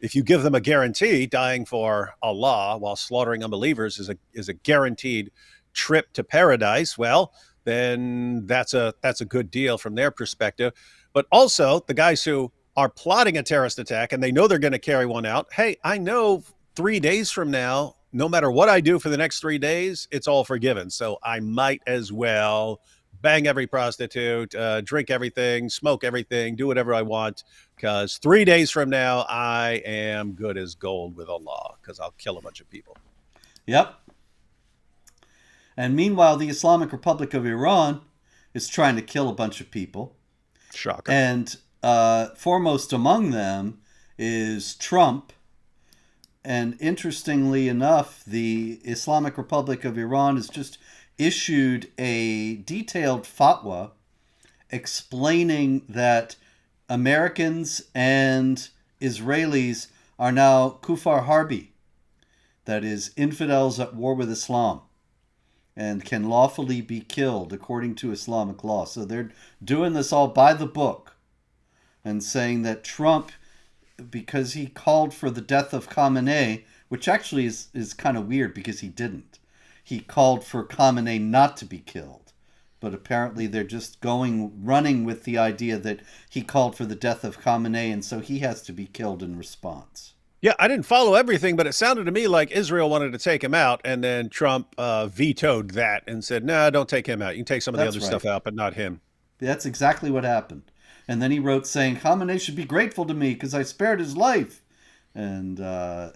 if you give them a guarantee, dying for Allah while slaughtering unbelievers is a guaranteed trip to paradise, well, then that's a good deal from their perspective. But also the guys who are plotting a terrorist attack and they know they're going to carry one out. Hey, I know 3 days from now, no matter what I do for the next 3 days, it's all forgiven. So I might as well bang every prostitute, drink everything, smoke everything, do whatever I want, because 3 days from now, I am good as gold with Allah, because I'll kill a bunch of people. Yep. And meanwhile, the Islamic Republic of Iran is trying to kill a bunch of people. Shocker. And foremost among them is Trump. And interestingly enough, the Islamic Republic of Iran has just issued a detailed fatwa explaining that Americans and Israelis are now kufar harbi, that is, infidels at war with Islam, and can lawfully be killed according to Islamic law. So they're doing this all by the book and saying that Trump because he called for the death of Khamenei, which actually is kind of weird because he didn't. He called for Khamenei not to be killed. But apparently they're just running with the idea that he called for the death of Khamenei, and so he has to be killed in response. Yeah, I didn't follow everything, but it sounded to me like Israel wanted to take him out, and then Trump vetoed that and said, "No, don't take him out. You can take some of the That's other right. stuff out, but not him." That's exactly what happened. And then he wrote saying, Khamenei should be grateful to me because I spared his life. And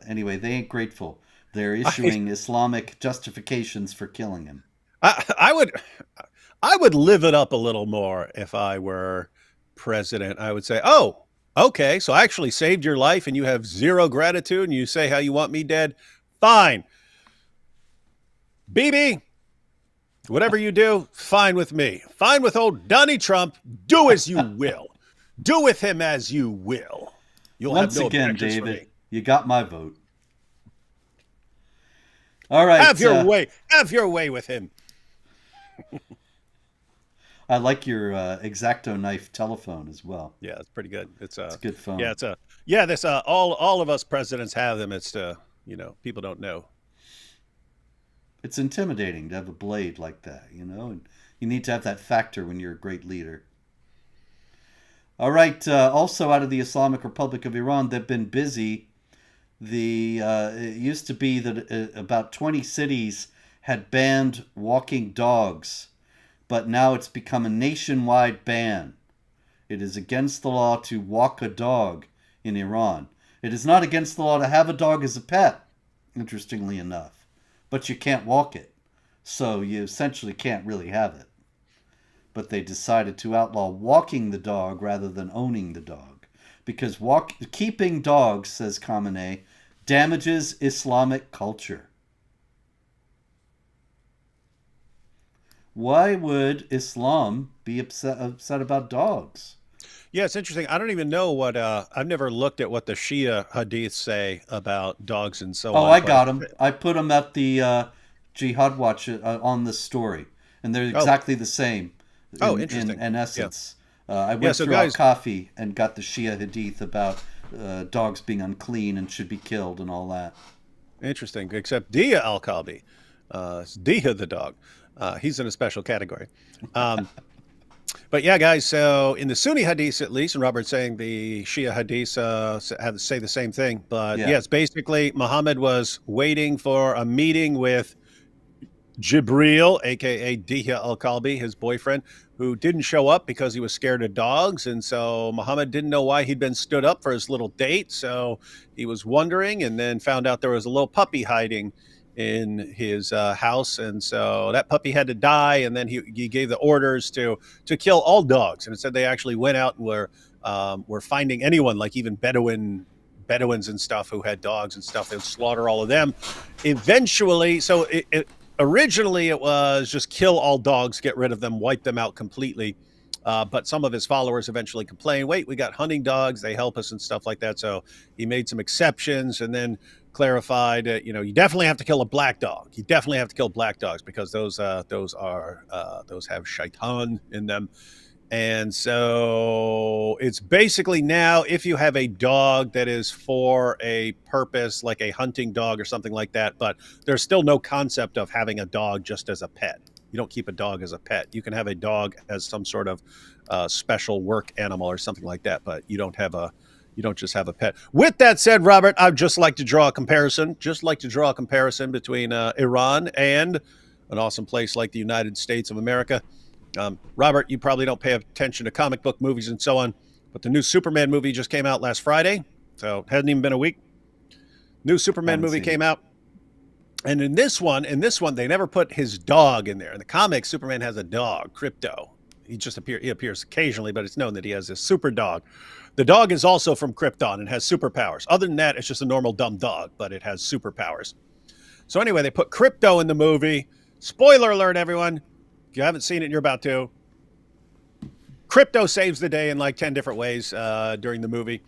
anyway, they ain't grateful. They're issuing Islamic justifications for killing him. I would live it up a little more if I were president. I would say, "Oh, okay, so I actually saved your life and you have zero gratitude and you say how you want me dead? Fine. BB, whatever you do, fine with me. Fine with old Donnie Trump. Do as you will. Do with him as you will. You'll Once have no again, objections for David, me. you got my vote. All right. Have your way. Have your way with him." I like your X-Acto knife telephone as well. Yeah, it's pretty good. It's a good phone. Yeah, this all of us presidents have them. It's people don't know. It's intimidating to have a blade like that, and you need to have that factor when you're a great leader. All right. Also, out of the Islamic Republic of Iran, they've been busy. It used to be that about 20 cities had banned walking dogs, but now it's become a nationwide ban. It is against the law to walk a dog in Iran. It is not against the law to have a dog as a pet, interestingly enough, but you can't walk it, so you essentially can't really have it. But they decided to outlaw walking the dog rather than owning the dog, because keeping dogs, says Khamenei, damages Islamic culture. Why would Islam be upset about dogs? Yeah, it's interesting. I don't even know what I've never looked at what the Shia hadiths say about dogs and so on. Oh, I got them. I put them at the Jihad Watch on the story, and they're exactly the same. Interesting. In essence, I went so through guys, Al-Kafi and got the Shia hadith about dogs being unclean and should be killed and all that. Interesting. Except Dia Al-Kalbi, Dia the dog. He's in a special category. But yeah, guys, so in the Sunni hadiths, at least, and Robert's saying the Shia hadiths have to say the same thing. But yes, basically, Muhammad was waiting for a meeting with Jibril, a.k.a. Dia al-Kalbi, his boyfriend, who didn't show up because he was scared of dogs. And so Muhammad didn't know why he'd been stood up for his little date. So he was wondering, and then found out there was a little puppy hiding in his house, and so that puppy had to die. And then he gave the orders to kill all dogs, and it said they actually went out and were finding anyone, like even Bedouins and stuff who had dogs and stuff, and slaughter all of them. Eventually, so originally it was just kill all dogs, get rid of them, wipe them out completely. But some of his followers eventually complained, wait, we got hunting dogs, they help us and stuff like that. So he made some exceptions and then clarified, you definitely have to kill a black dog. You definitely have to kill black dogs because those have shaitan in them. And so it's basically now, if you have a dog that is for a purpose, like a hunting dog or something like that, but there's still no concept of having a dog just as a pet. You don't keep a dog as a pet. You can have a dog as some sort of special work animal or something like that, but you don't just have a pet. With that said, Robert, I'd just like to draw a comparison between Iran and an awesome place like the United States of America. Robert, you probably don't pay attention to comic book movies and so on, but the new Superman movie just came out last Friday, so it hasn't even been a week. New Superman movie came out. And in this one, they never put his dog in there. In the comics, Superman has a dog, Krypto. He appears occasionally, but it's known that he has this super dog. The dog is also from Krypton and has superpowers. Other than that, it's just a normal dumb dog, but it has superpowers. So anyway, they put Krypto in the movie. Spoiler alert, everyone. If you haven't seen it, you're about to. Krypto saves the day in like 10 different ways during the movie.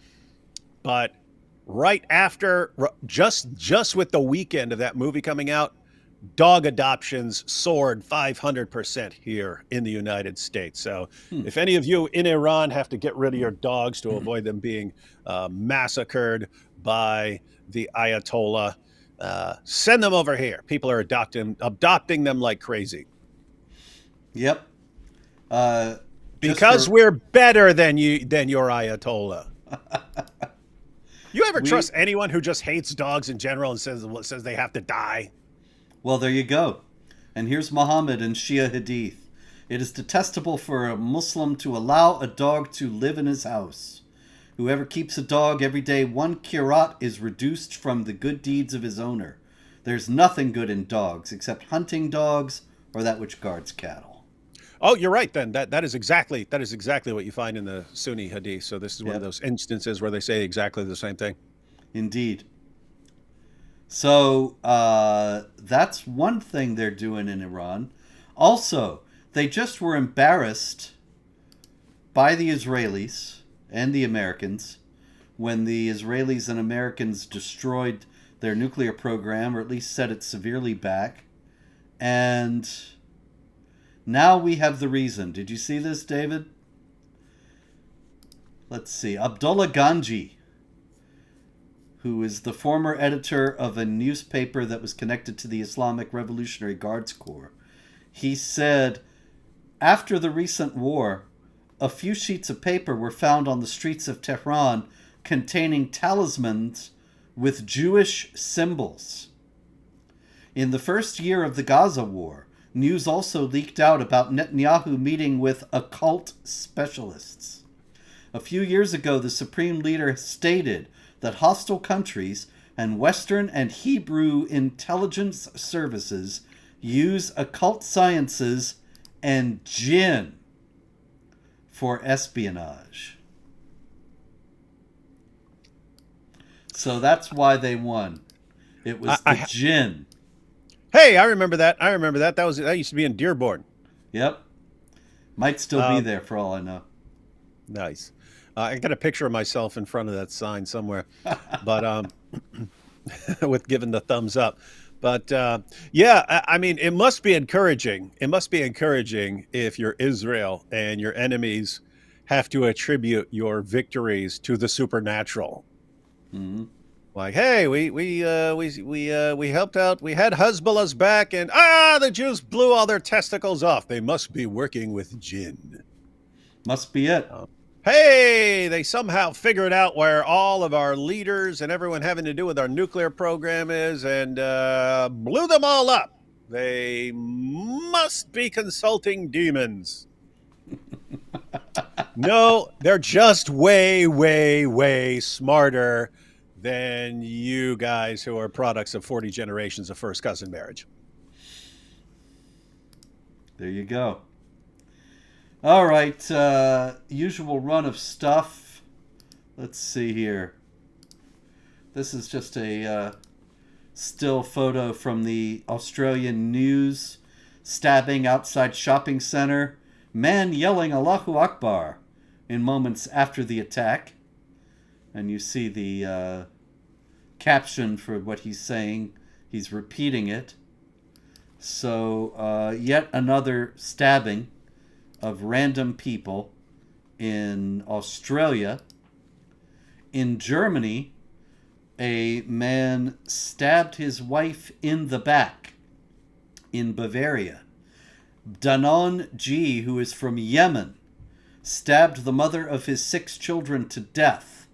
But right after, just with the weekend of that movie coming out, dog adoptions soared 500% here in the United States. So, Hmm. if any of you in Iran have to get rid of your dogs to avoid them being massacred by the Ayatollah, send them over here. People are adopting them like crazy Yep. Uh, just because for we're better than your Ayatollah. You ever we trust anyone who just hates dogs in general and says they have to die? Well, there you go. And here's Muhammad in Shia Hadith. It is detestable for a Muslim to allow a dog to live in his house. Whoever keeps a dog every day 1 qirat is reduced from the good deeds of his owner. There's nothing good in dogs except hunting dogs or that which guards cattle. Oh, you're right. Then that is exactly what you find in the Sunni Hadith. So this is one of Yep, those instances where they say exactly the same thing. indeed. So that's one thing they're doing in Iran. Also, they just were embarrassed by the Israelis and the Americans when the Israelis and Americans destroyed their nuclear program, or at least set it severely back. And now we have the reason. Did you see this, David? Let's see. Abdullah Ganji, who is the former editor of a newspaper that was connected to the Islamic Revolutionary Guards Corps, he said, after the recent war, a few sheets of paper were found on the streets of Tehran containing talismans with Jewish symbols. In the first year of the Gaza war, news also leaked out about Netanyahu meeting with occult specialists. A few years ago, the supreme leader stated that hostile countries and Western and Hebrew intelligence services use occult sciences and jinn for espionage. So that's why they won. It was the jinn. Hey, I remember that. That used to be in Dearborn. Yep. Might still be there for all I know. Nice. I got a picture of myself in front of that sign somewhere, but with giving the thumbs up. But yeah, I mean, it must be encouraging. It must be encouraging if you're Israel and your enemies have to attribute your victories to the supernatural. Mm-hmm. Like, hey, we helped out. We had Hezbollah's back, and the Jews blew all their testicles off. They must be working with jinn. Must be it. Hey, they somehow figured out where all of our leaders and everyone having to do with our nuclear program is and blew them all up. They must be consulting demons. No, they're just way, way, way smarter than you guys who are products of 40 generations of first cousin marriage. There you go. All right, usual run of stuff. Let's see here. This is just a still photo from the Australian news. Stabbing outside shopping center. Man yelling Allahu Akbar in moments after the attack. And you see the caption for what he's saying. He's repeating it. So yet another stabbing of random people in Australia. In Germany, a man stabbed his wife in the back in Bavaria. Danon G, who is from Yemen, stabbed the mother of his 6 children to death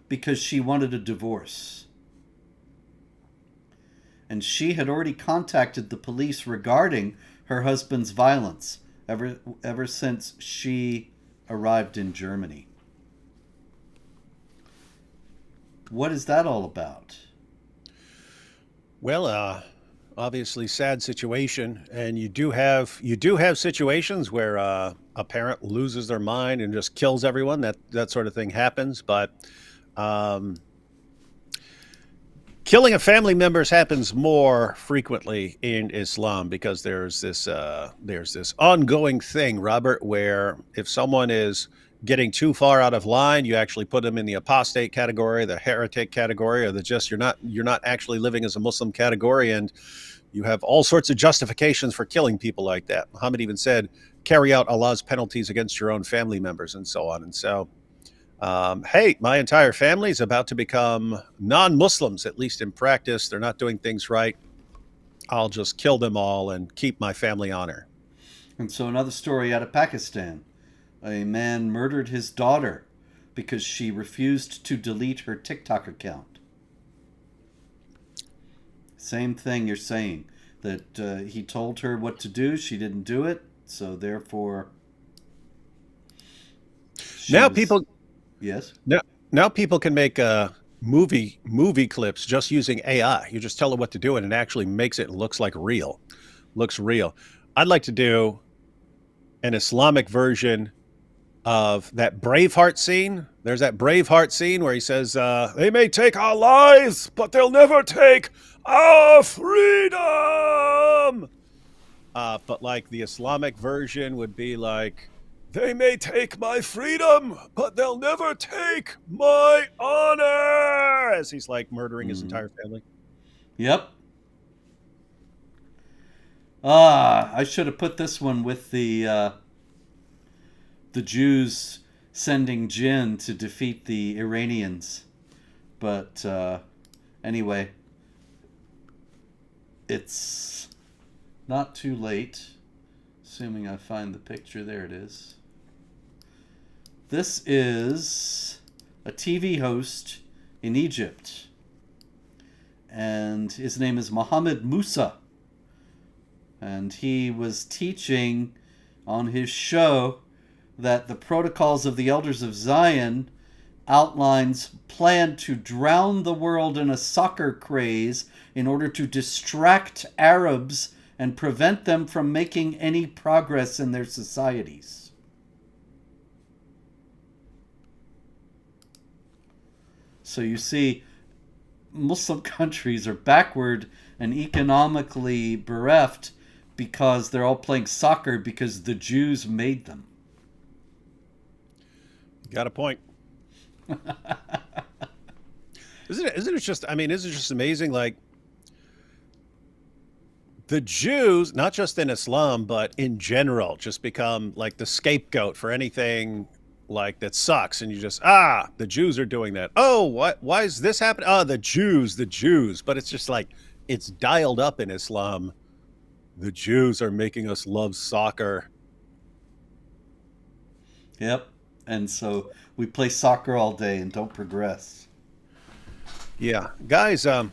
because she wanted a divorce. And she had already contacted the police regarding her husband's violence ever since she arrived in Germany. What is that all about? Well, obviously sad situation, and you do have situations where a parent loses their mind and just kills everyone. That sort of thing happens, but killing of family members happens more frequently in Islam because there's this ongoing thing, Robert, where if someone is getting too far out of line, you actually put them in the apostate category, the heretic category, or the just you're not actually living as a Muslim category, and You have all sorts of justifications for killing people like that. Muhammad even said, carry out Allah's penalties against your own family members and so on. And so, hey, my entire family is about to become non-Muslims, at least in practice. They're not doing things right. I'll just kill them all and keep my family honor. And so another story out of Pakistan. A man murdered his daughter because she refused to delete her TikTok account. Same thing you're saying. That he told her what to do. She didn't do it. So therefore... Now people... Yes? Now people can make movie clips just using AI. You just tell it what to do and it actually makes it looks like real. Looks real. I'd like to do an Islamic version of that Braveheart scene. There's that Braveheart scene where he says, they may take our lives, but they'll never take our freedom. But like the Islamic version would be like, they may take my freedom, but they'll never take my honor, as he's like murdering his entire family. Yep. I should have put this one with the Jews sending jinn to defeat the Iranians. But anyway, it's not too late, assuming I find the picture. There it is. This is a TV host in Egypt, and his name is Mohammed Musa. And he was teaching on his show that the Protocols of the Elders of Zion outlines plan to drown the world in a soccer craze in order to distract Arabs and prevent them from making any progress in their societies. So you see, Muslim countries are backward and economically bereft because they're all playing soccer because the Jews made them. Got a point. Isn't it just, I mean, isn't it just amazing? Like, the Jews, not just in Islam, but in general, just become like the scapegoat for anything like that sucks. And you just, the Jews are doing that. Oh, what? Why is this happening? The Jews. But it's just like, it's dialed up in Islam. The Jews are making us love soccer. Yep. And so we play soccer all day and don't progress. Yeah. Guys, just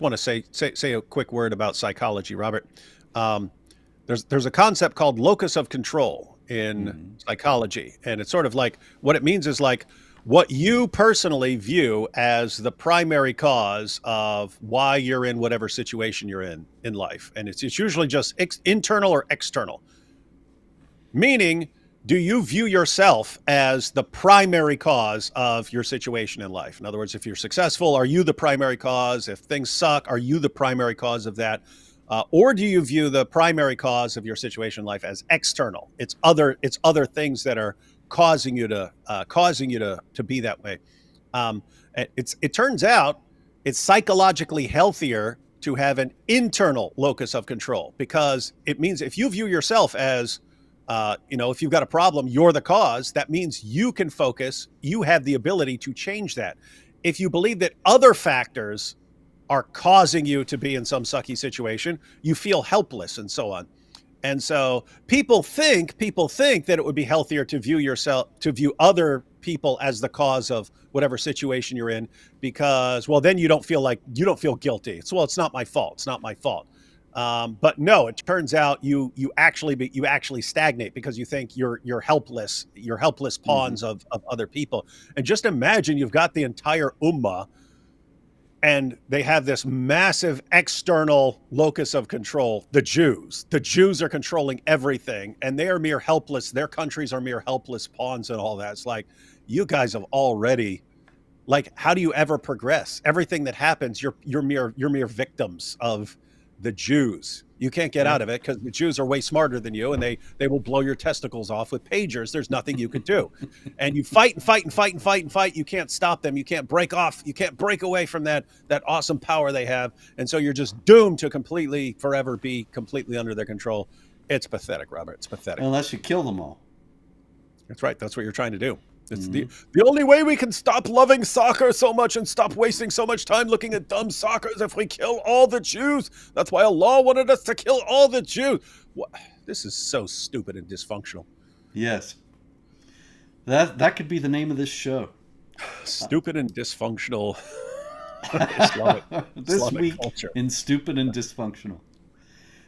want to say a quick word about psychology, Robert. There's a concept called locus of control in psychology. And it's sort of like, what it means is like what you personally view as the primary cause of why you're in whatever situation you're in life. And it's usually just internal or external. Meaning, do you view yourself as the primary cause of your situation in life? In other words, if you're successful, are you the primary cause? If things suck, are you the primary cause of that? Or do you view the primary cause of your situation in life as external? It's other things that are causing you to be that way. It turns out it's psychologically healthier to have an internal locus of control, because it means if you view yourself as if you've got a problem, you're the cause. That means you can focus. You have the ability to change that. If you believe that other factors are causing you to be in some sucky situation, you feel helpless and so on. And so people think that it would be healthier to view other people as the cause of whatever situation you're in, because, well, then you don't feel guilty. It's not my fault. It's not my fault. But no, it turns out you actually stagnate because you think you're helpless. You're helpless pawns of other people. And just imagine you've got the entire ummah, and they have this massive external locus of control. The Jews are controlling everything, and they are mere helpless. Their countries are mere helpless pawns and all that. It's like, you guys have already, like, how do you ever progress? Everything that happens, you're mere victims of the Jews. You can't get out of it because the Jews are way smarter than you, and they will blow your testicles off with pagers. There's nothing you can do. And you fight and fight and fight and fight and fight. You can't stop them. You can't break off. You can't break away from that awesome power they have. And so you're just doomed to completely, forever be completely under their control. It's pathetic, Robert. It's pathetic. Unless you kill them all. That's right. That's what you're trying to do. It's the only way we can stop loving soccer so much and stop wasting so much time looking at dumb soccer is if we kill all the Jews. That's why Allah wanted us to kill all the Jews. What? This is so stupid and dysfunctional. Yes. That could be the name of this show. Stupid and dysfunctional Islamic week culture. In stupid and dysfunctional.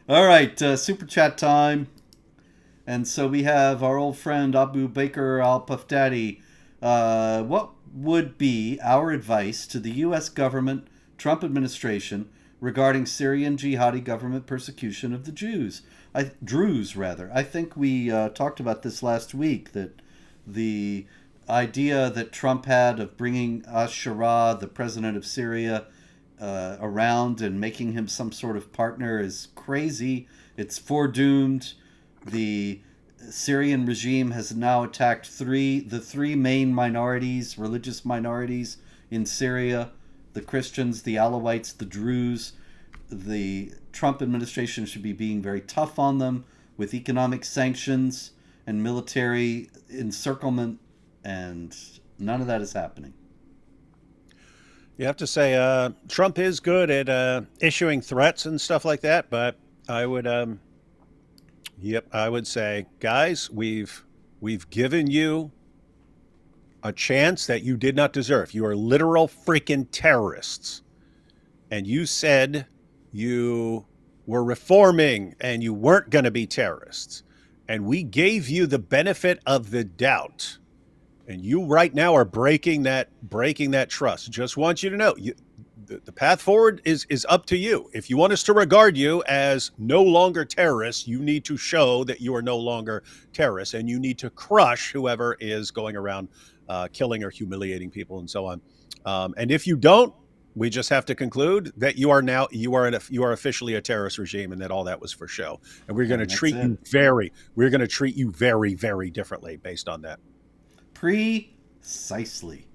All right, super chat time. And so we have our old friend Abu Bakr al-Pafdadi. What would be our advice to the U.S. government, Trump administration, regarding Syrian jihadi government persecution of the Druze, rather? I think we talked about this last week, that the idea that Trump had of bringing Ashara, the president of Syria, around and making him some sort of partner is crazy. It's foredoomed. The Syrian regime has now attacked the three main minorities, religious minorities in Syria: the Christians, the Alawites, the Druze. The Trump administration should be being very tough on them with economic sanctions and military encirclement, and none of that is happening. You have to say Trump is good at issuing threats and stuff like that, but I would I would say, guys, we've given you a chance that you did not deserve. You are literal freaking terrorists. And you said you were reforming and you weren't going to be terrorists. And we gave you the benefit of the doubt. And you right now are breaking that trust. Just want you to know, the path forward is up to you. If you want us to regard you as no longer terrorists, you need to show that you are no longer terrorists, and you need to crush whoever is going around killing or humiliating people and so on. And if you don't, we just have to conclude that you are officially a terrorist regime, and that all that was for show. And we're going to treat you very, very differently based on that. Precisely.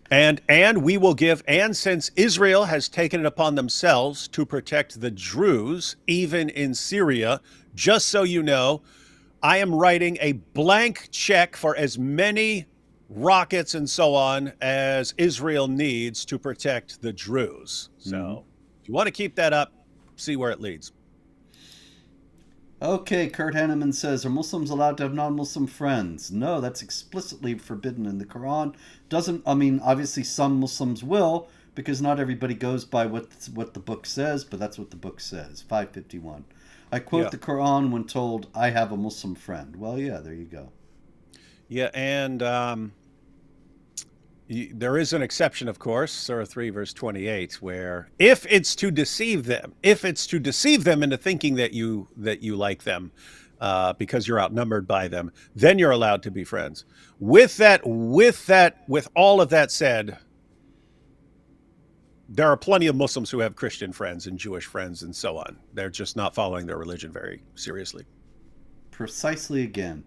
And we will give, and since Israel has taken it upon themselves to protect the Druze, even in Syria, just so you know, I am writing a blank check for as many rockets and so on as Israel needs to protect the Druze. So if you want to keep that up, see where it leads. Okay, Kurt Henneman says, are Muslims allowed to have non-Muslim friends? No, that's explicitly forbidden in the Quran. Obviously some Muslims will, because not everybody goes by what the book says, but that's what the book says, 551. I quote the Quran when told, I have a Muslim friend. Well, yeah, there you go. Yeah, and there is an exception, of course, Surah 3, verse 28, where if it's to deceive them into thinking that you like them because you're outnumbered by them, then you're allowed to be friends. With all of that said, there are plenty of Muslims who have Christian friends and Jewish friends and so on. They're just not following their religion very seriously. Precisely again.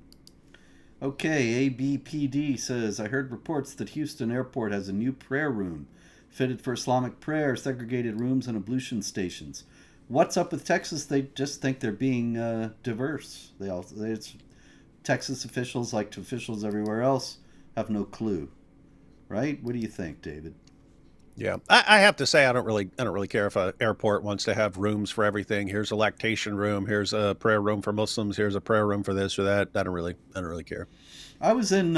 Okay, ABPD says, I heard reports that Houston Airport has a new prayer room fitted for Islamic prayer, segregated rooms, and ablution stations. What's up with Texas? They just think they're being diverse. It's Texas officials, like to officials everywhere else, have no clue. Right? What do you think, David? Yeah, I have to say I don't really care if an airport wants to have rooms for everything. Here's a lactation room. Here's a prayer room for Muslims. Here's a prayer room for this or that. I don't really care. I was in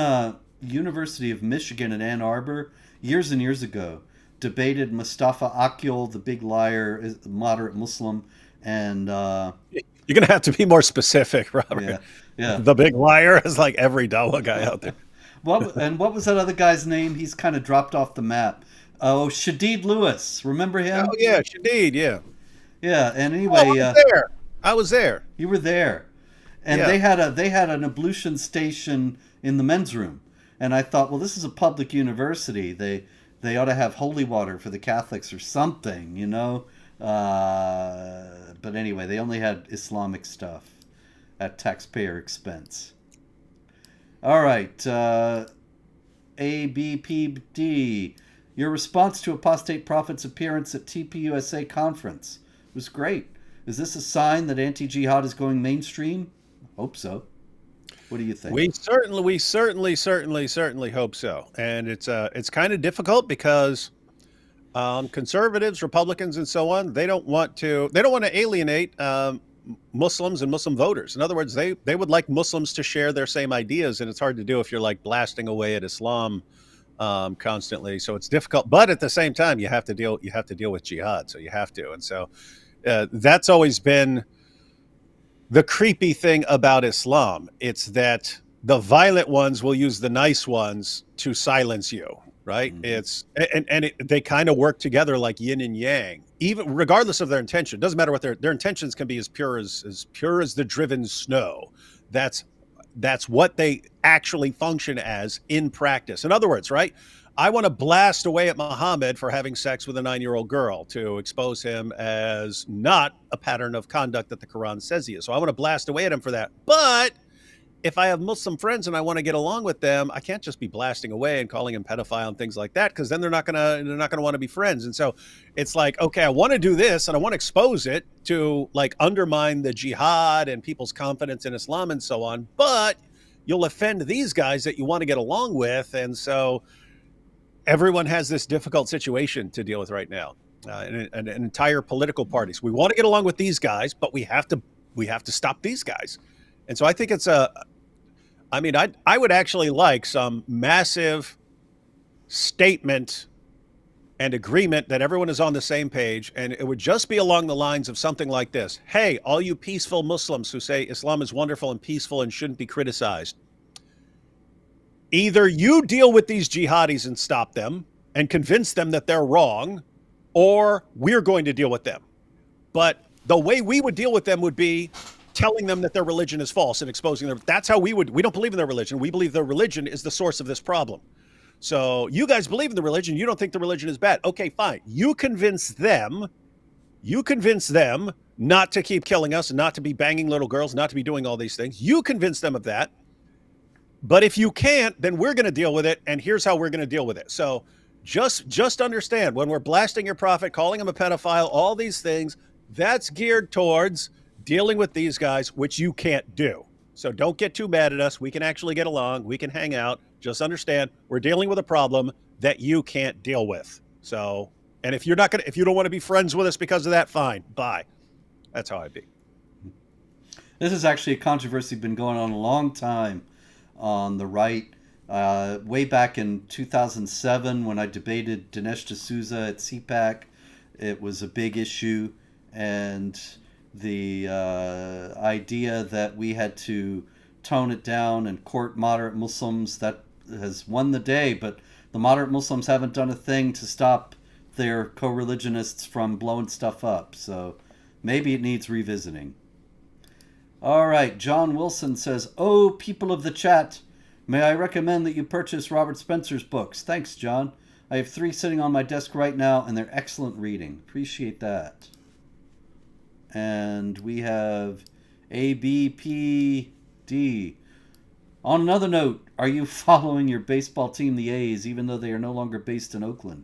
University of Michigan in Ann Arbor years and years ago. Debated Mustafa Akyol, the big liar, moderate Muslim, and you're gonna have to be more specific, Robert. Yeah. The big liar is like every Dawa guy out there. What was that other guy's name? He's kind of dropped off the map. Oh, Shadid Lewis. Remember him? Oh, yeah, Shadid, yeah. Yeah, and anyway... I was there. You were there. And they had an ablution station in the men's room. And I thought, well, this is a public university. They ought to have holy water for the Catholics or something, you know? But anyway, they only had Islamic stuff at taxpayer expense. All right, ABPD. Your response to Apostate Prophet's appearance at TPUSA conference was great. Is this a sign that anti-jihad is going mainstream? Hope so. What do you think? We certainly hope so. And it's kind of difficult because conservatives, Republicans, and so on, they don't want to alienate Muslims and Muslim voters. In other words, they would like Muslims to share their same ideas, and it's hard to do if you're like blasting away at Islam constantly. So it's difficult, but at the same time, you have to deal with jihad. So you have to, and so that's always been the creepy thing about Islam. It's that the violent ones will use the nice ones to silence you, right? Mm-hmm. They kind of work together like yin and yang, even regardless of their intention. It doesn't matter what their intentions can be as pure as the driven snow. That's what they actually function as in practice. In other words, right? I want to blast away at Muhammad for having sex with a 9-year-old girl to expose him as not a pattern of conduct that the Quran says he is. So I want to blast away at him for that. But if I have Muslim friends and I want to get along with them, I can't just be blasting away and calling him pedophile and things like that, because then they're not gonna want to be friends. And so it's like, okay, I want to do this and I want to expose it to like undermine the jihad and people's confidence in Islam and so on, but you'll offend these guys that you want to get along with, and so everyone has this difficult situation to deal with right now. An entire political parties. We want to get along with these guys, but we have to stop these guys. And so I think it's I would actually like some massive statement and agreement that everyone is on the same page. And it would just be along the lines of something like this. Hey, all you peaceful Muslims who say Islam is wonderful and peaceful and shouldn't be criticized. Either you deal with these jihadis and stop them and convince them that they're wrong, or we're going to deal with them. But the way we would deal with them would be telling them that their religion is false and exposing them. That's how we don't believe in their religion. We believe their religion is the source of this problem. So you guys believe in the religion. You don't think the religion is bad. Okay, fine. You convince them not to keep killing us and not to be banging little girls, not to be doing all these things. You convince them of that. But if you can't, then we're going to deal with it, and here's how we're going to deal with it. So just understand, when we're blasting your prophet, calling him a pedophile, all these things, that's geared towards dealing with these guys, which you can't do. So don't get too mad at us. We can actually get along. We can hang out. Just understand, we're dealing with a problem that you can't deal with. So, and if you don't want to be friends with us because of that, fine, bye. That's how I'd be. This is actually a controversy been going on a long time on the right. Way back in 2007, when I debated Dinesh D'Souza at CPAC, it was a big issue, and the idea that we had to tone it down and court moderate Muslims, that has won the day, but the moderate Muslims haven't done a thing to stop their co-religionists from blowing stuff up, so maybe it needs revisiting. All right, John Wilson says, "Oh, people of the chat, may I recommend that you purchase Robert Spencer's books? Thanks, John. I have 3 sitting on my desk right now, and they're excellent reading. Appreciate that." And we have ABPD. On another note, are you following your baseball team, the A's, even though they are no longer based in Oakland?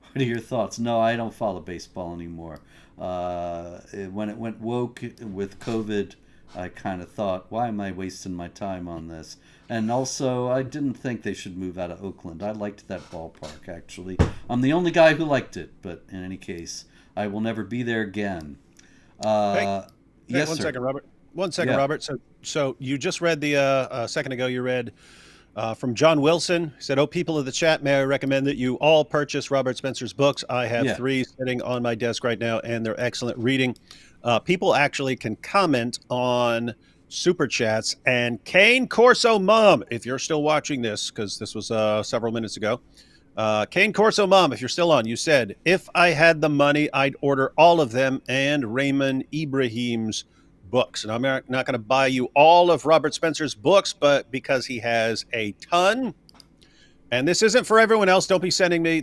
What are your thoughts? No, I don't follow baseball anymore. When it went woke with COVID, I kind of thought, why am I wasting my time on this? And also, I didn't think they should move out of Oakland. I liked that ballpark, actually. I'm the only guy who liked it, but in any case, I will never be there again. Hey, yes, one sir. second, Robert. One second, Yeah. Robert. So you just read a second ago, you read from John Wilson. He said, "Oh, people of the chat, may I recommend that you all purchase Robert Spencer's books? I have 3 sitting on my desk right now, and they're excellent reading." People actually can comment on super chats. And Kane Corso Mom, if you're still watching this, because this was several minutes ago, Kane Corso Mom, if you're still on, you said, "If I had the money, I'd order all of them and Raymond Ibrahim's books." And I'm not going to buy you all of Robert Spencer's books, but because he has a ton, And this isn't for everyone else. Don't be sending me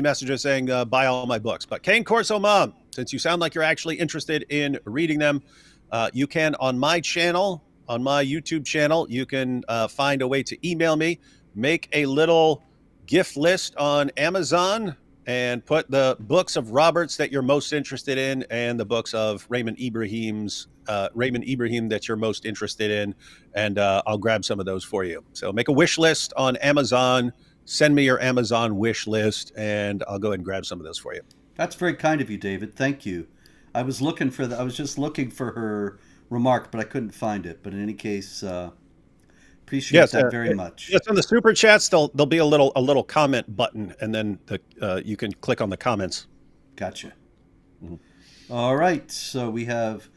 messages saying buy all my books. But Kane Corso Mom, since you sound like you're actually interested in reading them, you can on my channel, on my YouTube channel, you can find a way to email me, make a little gift list on Amazon, and put the books of Roberts that you're most interested in, and the books of Raymond Ibrahim that you're most interested in, and I'll grab some of those for you. So make a wish list on Amazon. Send me your Amazon wish list, and I'll go ahead and grab some of those for you. That's very kind of you, David. Thank you. I was just looking for her remark, but I couldn't find it. But in any case, appreciate that very much. Yes, on the super chats, there'll be a little comment button, and then you can click on the comments. Gotcha. Mm-hmm. All right, so we have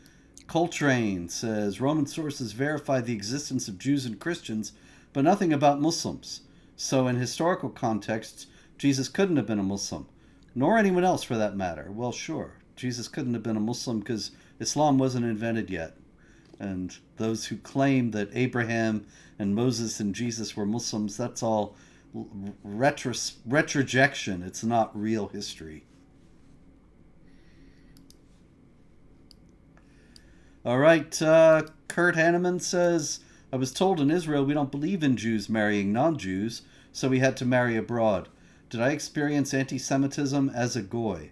Coltrane says Roman sources verify the existence of Jews and Christians, but nothing about Muslims. So in historical contexts, Jesus couldn't have been a Muslim, nor anyone else for that matter. Well, sure, Jesus couldn't have been a Muslim because Islam wasn't invented yet. And those who claim that Abraham and Moses and Jesus were Muslims, that's all retrojection. It's not real history. All right, Kurt Hanneman says, I was told in Israel we don't believe in Jews marrying non-Jews, so we had to marry abroad. Did I experience anti-Semitism as a goy?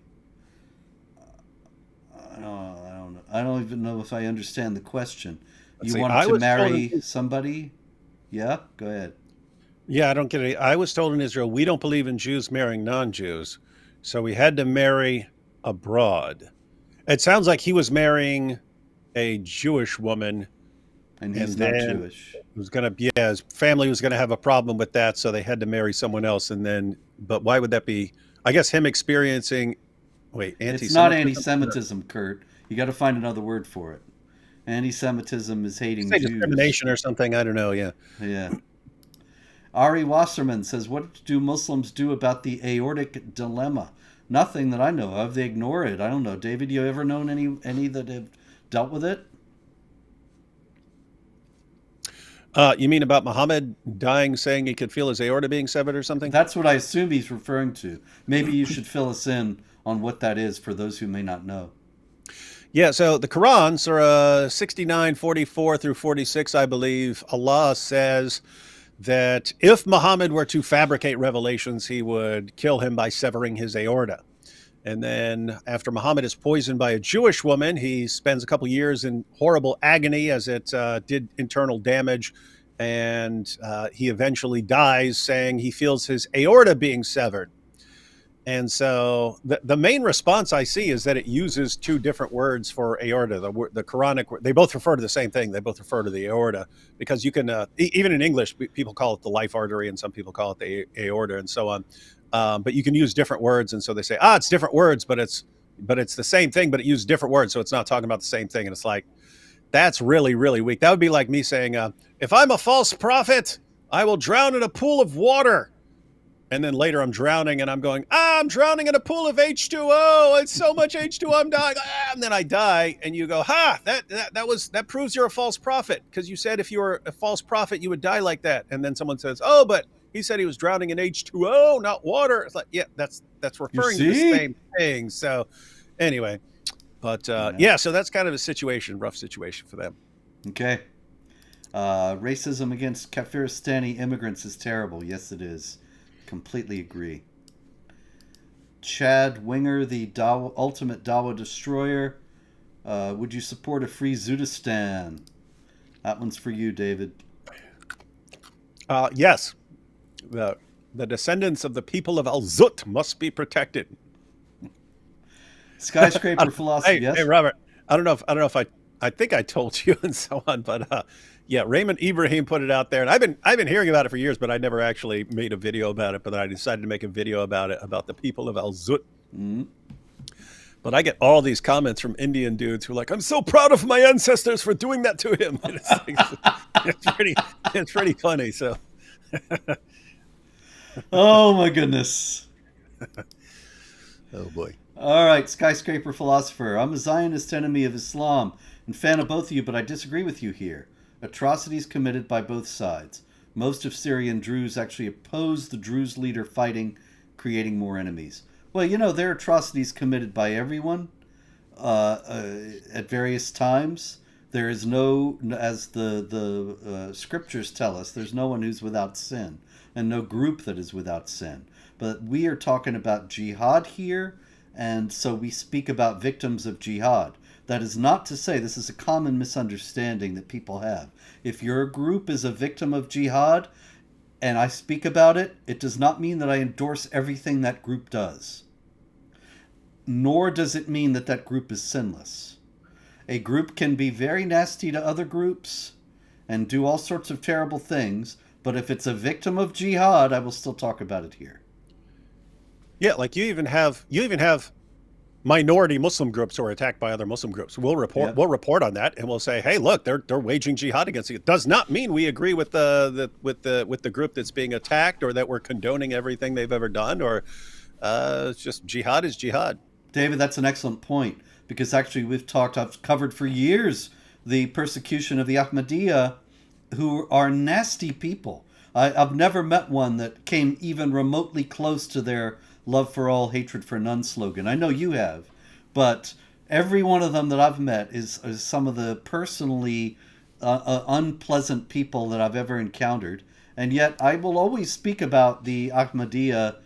I don't even know if I understand the question. You wanted to marry somebody? Yeah, go ahead. Yeah, I don't get it. I was told in Israel we don't believe in Jews marrying non-Jews, so we had to marry abroad. It sounds like he was marrying a Jewish woman, and he's not Jewish. His family was gonna have a problem with that, so they had to marry someone else. And then, but why would that be? I guess him experiencing. Anti-Semitism? It's not anti-Semitism, Kurt. You got to find another word for it. Anti-Semitism is hating Jews. Discrimination or something. I don't know. Yeah. Yeah. Ari Wasserman says, "What do Muslims do about the aortic dilemma?" Nothing that I know of. They ignore it. I don't know. David, you ever known any that have dealt with it? You mean about Muhammad dying, saying he could feel his aorta being severed or something? That's what I assume he's referring to. Maybe you should fill us in on what that is for those who may not know. Yeah, so the Quran, Surah 69, 44 through 46, I believe, Allah says that if Muhammad were to fabricate revelations, he would kill him by severing his aorta. And then after Muhammad is poisoned by a Jewish woman, he spends a couple years in horrible agony as it did internal damage. And he eventually dies, saying he feels his aorta being severed. And so the main response I see is that it uses two different words for aorta. The Quranic, they both refer to the same thing. They both refer to the aorta, because you can, even in English, people call it the life artery and some people call it the aorta and so on. But you can use different words. And so they say, it's different words, but it's the same thing, but it uses different words. So it's not talking about the same thing. And it's like, that's really, really weak. That would be like me saying, if I'm a false prophet, I will drown in a pool of water. And then later I'm drowning and I'm going, I'm drowning in a pool of H2O. It's so much H2O, I'm dying. And then I die. And you go, that proves you're a false prophet. Because you said if you were a false prophet, you would die like that. And then someone says, but he said he was drowning in H2O, not water. It's like, yeah, that's referring to the same thing. So anyway, but so that's kind of a rough situation for them. Okay. Racism against Kafiristani immigrants is terrible. Yes, it is. Completely agree. Chad Winger, the ultimate Dawa destroyer. Would you support a free Zudistan? That one's for you, David. Yes. The descendants of the people of Al-Zut must be protected. Skyscraper philosophy. Yes. Hey, Robert. I don't know if I think I told you and so on, but yeah, Raymond Ibrahim put it out there, and I've been hearing about it for years, but I never actually made a video about it. But I decided to make a video about it, about the people of Al-Zut. Mm-hmm. But I get all these comments from Indian dudes who are like, "I'm so proud of my ancestors for doing that to him." And it's pretty funny. So, oh my goodness. Oh boy. All right, skyscraper philosopher. I'm a Zionist enemy of Islam and fan of both of you, but I disagree with you here. Atrocities committed by both sides. Most of Syrian Druze actually oppose the Druze leader fighting, creating more enemies. Well, there are atrocities committed by everyone at various times. There is no, as the scriptures tell us, there's no one who's without sin, and no group that is without sin. But we are talking about jihad here, and so we speak about victims of jihad. That is not to say, this is a common misunderstanding that people have. If your group is a victim of jihad, and I speak about it, it does not mean that I endorse everything that group does. Nor does it mean that that group is sinless. A group can be very nasty to other groups and do all sorts of terrible things, but if it's a victim of jihad, I will still talk about it here. Yeah, like you even have minority Muslim groups who are attacked by other Muslim groups. We'll report on that, and we'll say, hey, look, they're waging jihad against you. It does not mean we agree with the group that's being attacked, or that we're condoning everything they've ever done, or it's just jihad is jihad. David, that's an excellent point, because actually I've covered for years the persecution of the Ahmadiyya, who are nasty people. I've never met one that came even remotely close to their love for all, hatred for none slogan. I know you have, but every one of them that I've met is some of the personally unpleasant people that I've ever encountered. And yet I will always speak about the Ahmadiyya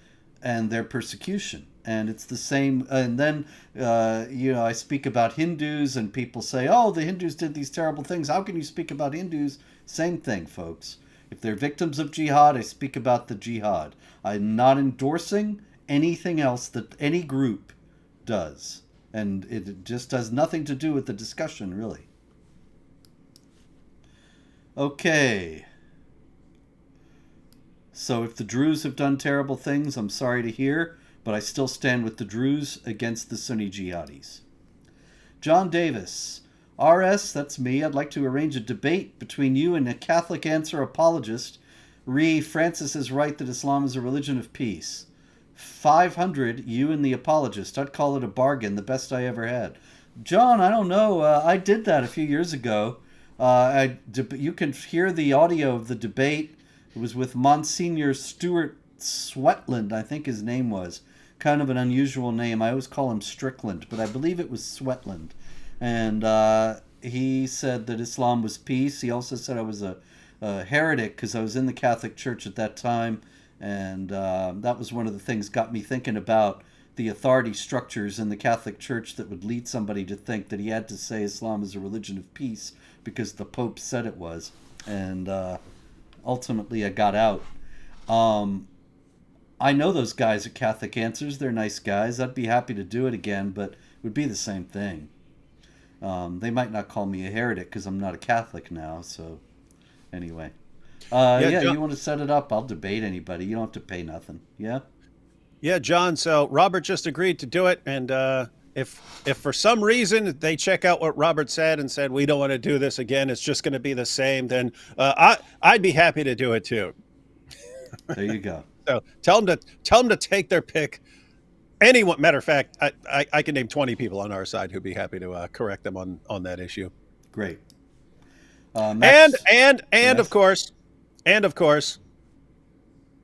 and their persecution. And it's the same. And then, I speak about Hindus, and people say, oh, the Hindus did these terrible things. How can you speak about Hindus? Same thing, folks. If they're victims of jihad, I speak about the jihad. I'm not endorsing anything else that any group does. And it just has nothing to do with the discussion, really. Okay. So if the Druze have done terrible things, I'm sorry to hear, but I still stand with the Druze against the Sunni jihadis. John Davis. RS, that's me. I'd like to arrange a debate between you and a Catholic answer apologist. Francis is right that Islam is a religion of peace. 500, you and the apologist. I'd call it a bargain, the best I ever had. John, I don't know. I did that a few years ago. You can hear the audio of the debate. It was with Monsignor Stuart Sweatland, I think his name was. Kind of an unusual name. I always call him Strickland, but I believe it was Sweatland. And he said that Islam was peace. He also said I was a heretic because I was in the Catholic Church at that time. And that was one of the things got me thinking about the authority structures in the Catholic Church that would lead somebody to think that he had to say Islam is a religion of peace because the Pope said it was. And ultimately I got out. I know those guys at Catholic Answers. They're nice guys. I'd be happy to do it again, but it would be the same thing. They might not call me a heretic because I'm not a Catholic now. So anyway. You want to set it up? I'll debate anybody. You don't have to pay nothing. Yeah? Yeah, John. So Robert just agreed to do it. And if for some reason they check out what Robert said and said, we don't want to do this again, it's just going to be the same, then I'd be happy to do it too. There you go. So tell them to take their pick. Anyone, matter of fact, I can name 20 people on our side who'd be happy to correct them on that issue. Great. Max, and of course,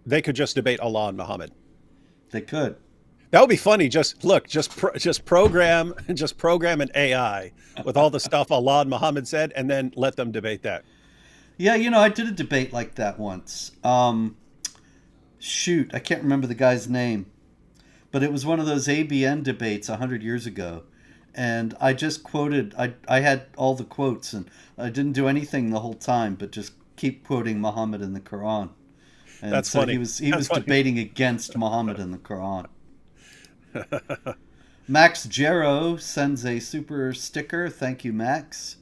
they could just debate Allah and Muhammad. They could. That would be funny. Just program an AI with all the stuff Allah and Muhammad said, and then let them debate that. Yeah, I did a debate like that once. Shoot, I can't remember the guy's name, but it was one of those ABN debates 100 years ago. And I just quoted, I had all the quotes, and I didn't do anything the whole time, but just keep quoting Muhammad in the Quran. And that's so funny. He was debating against Muhammad in the Quran. Max Gero sends a super sticker. Thank you, Max.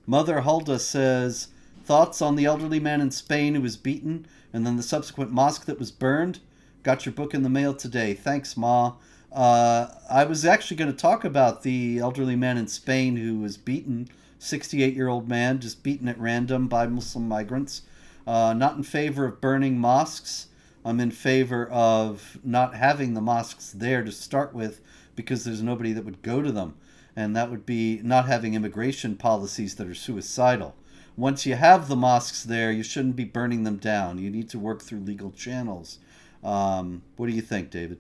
Mother Hulda says, thoughts on the elderly man in Spain who was beaten and then the subsequent mosque that was burned? Got your book in the mail today. Thanks, Ma. I was actually going to talk about the elderly man in Spain who was beaten, 68-year-old man, just beaten at random by Muslim migrants. Not in favor of burning mosques. I'm in favor of not having the mosques there to start with because there's nobody that would go to them. And that would be not having immigration policies that are suicidal. once you have the mosques there, you shouldn't be burning them down. You need to work through legal channels. What do you think, David?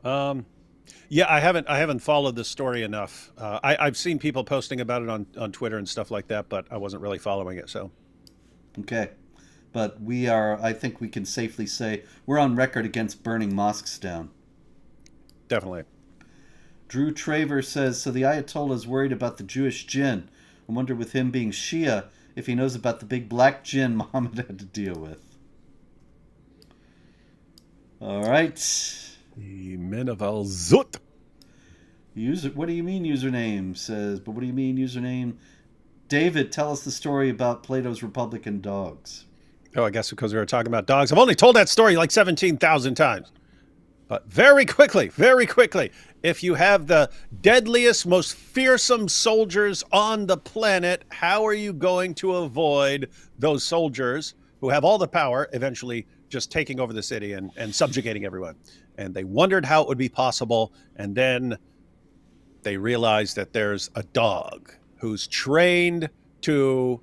Yeah, I haven't followed this story enough. I've seen people posting about it on Twitter and stuff like that, but I wasn't really following it. So Okay. But we are, I think we can safely say, we're on record against burning mosques down. definitely. Drew Traver says, so the Ayatollah is worried about the Jewish jinn. I wonder with him being Shia if he knows about the big black jinn Muhammad had to deal with. All right. The men of Al Zut. What do you mean username? Says, but what do you mean username? David, tell us the story about Plato's Republican dogs. Oh, I guess because we were talking about dogs. I've only told that story like 17,000 times. But very quickly, if you have the deadliest, most fearsome soldiers on the planet, how are you going to avoid those soldiers who have all the power eventually just taking over the city and subjugating everyone? And they wondered how it would be possible. And then they realized that there's a dog who's trained to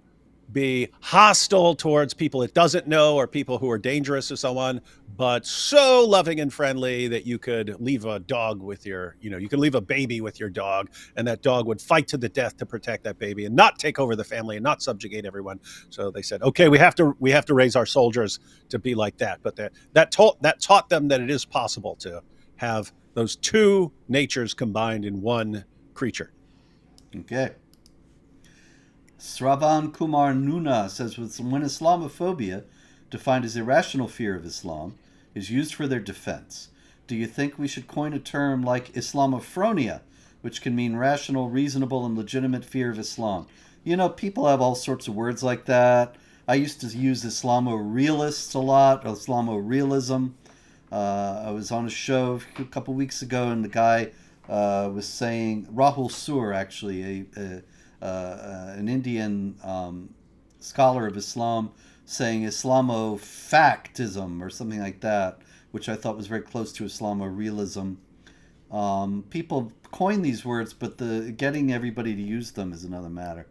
be hostile towards people it doesn't know or people who are dangerous to someone, but so loving and friendly that you could leave a dog with you could leave a baby with your dog, and that dog would fight to the death to protect that baby and not take over the family and not subjugate everyone. So they said, okay, we have to raise our soldiers to be like that. But that taught them that it is possible to have those two natures combined in one creature. Okay. Sravan Kumar Nuna says, when Islamophobia, defined as irrational fear of Islam, is used for their defense, do you think we should coin a term like Islamophronia, which can mean rational, reasonable, and legitimate fear of Islam? You know, people have all sorts of words like that. I used to use Islamo-realists a lot, or Islamo-realism. I was on a show a couple weeks ago, and the guy was saying, Rahul Sur, actually, an Indian scholar of Islam, saying Islamofactism or something like that, which I thought was very close to Islamo-realism. People coin these words, but getting everybody to use them is another matter.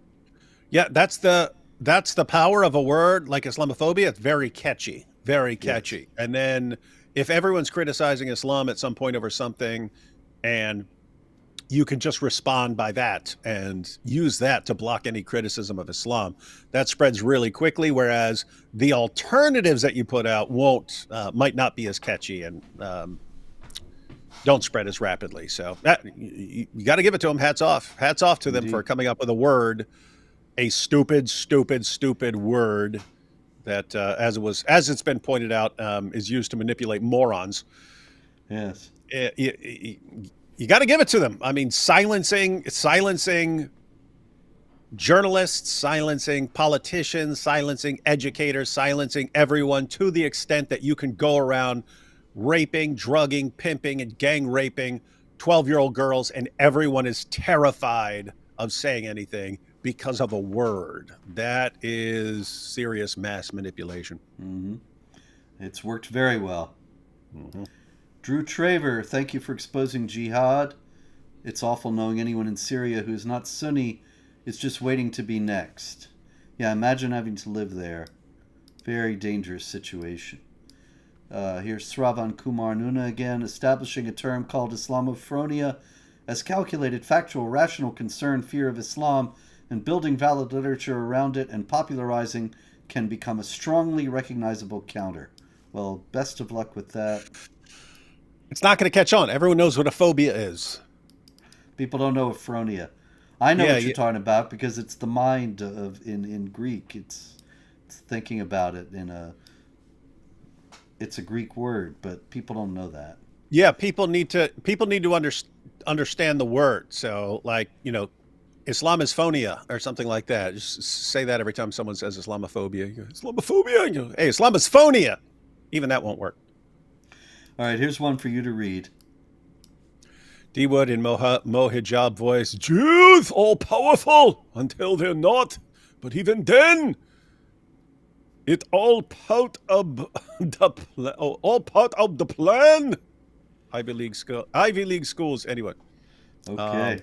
Yeah, that's the power of a word like Islamophobia. It's very catchy, very catchy. Yes. And then if everyone's criticizing Islam at some point over something, and you can just respond by that and use that to block any criticism of Islam, that spreads really quickly, whereas the alternatives that you put out might not be as catchy and don't spread as rapidly. So you got to give it to them. Hats off to them. Indeed. For coming up with a word, a stupid word that, as it's been pointed out, is used to manipulate morons. Yes. You got to give it to them. I mean, silencing journalists, silencing politicians, silencing educators, silencing everyone to the extent that you can go around raping, drugging, pimping, and gang raping 12-year-old girls, and everyone is terrified of saying anything because of a word. That is serious mass manipulation. Mm-hmm. It's worked very well. Mm-hmm. Drew Traver, thank you for exposing Jihad. It's awful knowing anyone in Syria who is not Sunni is just waiting to be next. Yeah, imagine having to live there. Very dangerous situation. Here's Sravan Kumar Nuna again, establishing a term called Islamophronia as calculated, factual, rational concern, fear of Islam, and building valid literature around it and popularizing can become a strongly recognizable counter. Well, best of luck with that. It's not going to catch on. Everyone knows what a phobia is. People don't know Aphronia. I know what you're talking about because it's the mind of in Greek. It's thinking about it it's a Greek word, but people don't know that. Yeah, people need to understand the word. So, like, Islamophonia or something like that. Just say that every time someone says Islamophobia. Islamophobia. Hey, Islamophonia. Even that won't work. All right, here's one for you to read. D Wood in Mohijab voice. Jews all powerful until they're not, but even then, it all part of the plan. Ivy League schools. Anyway. Okay.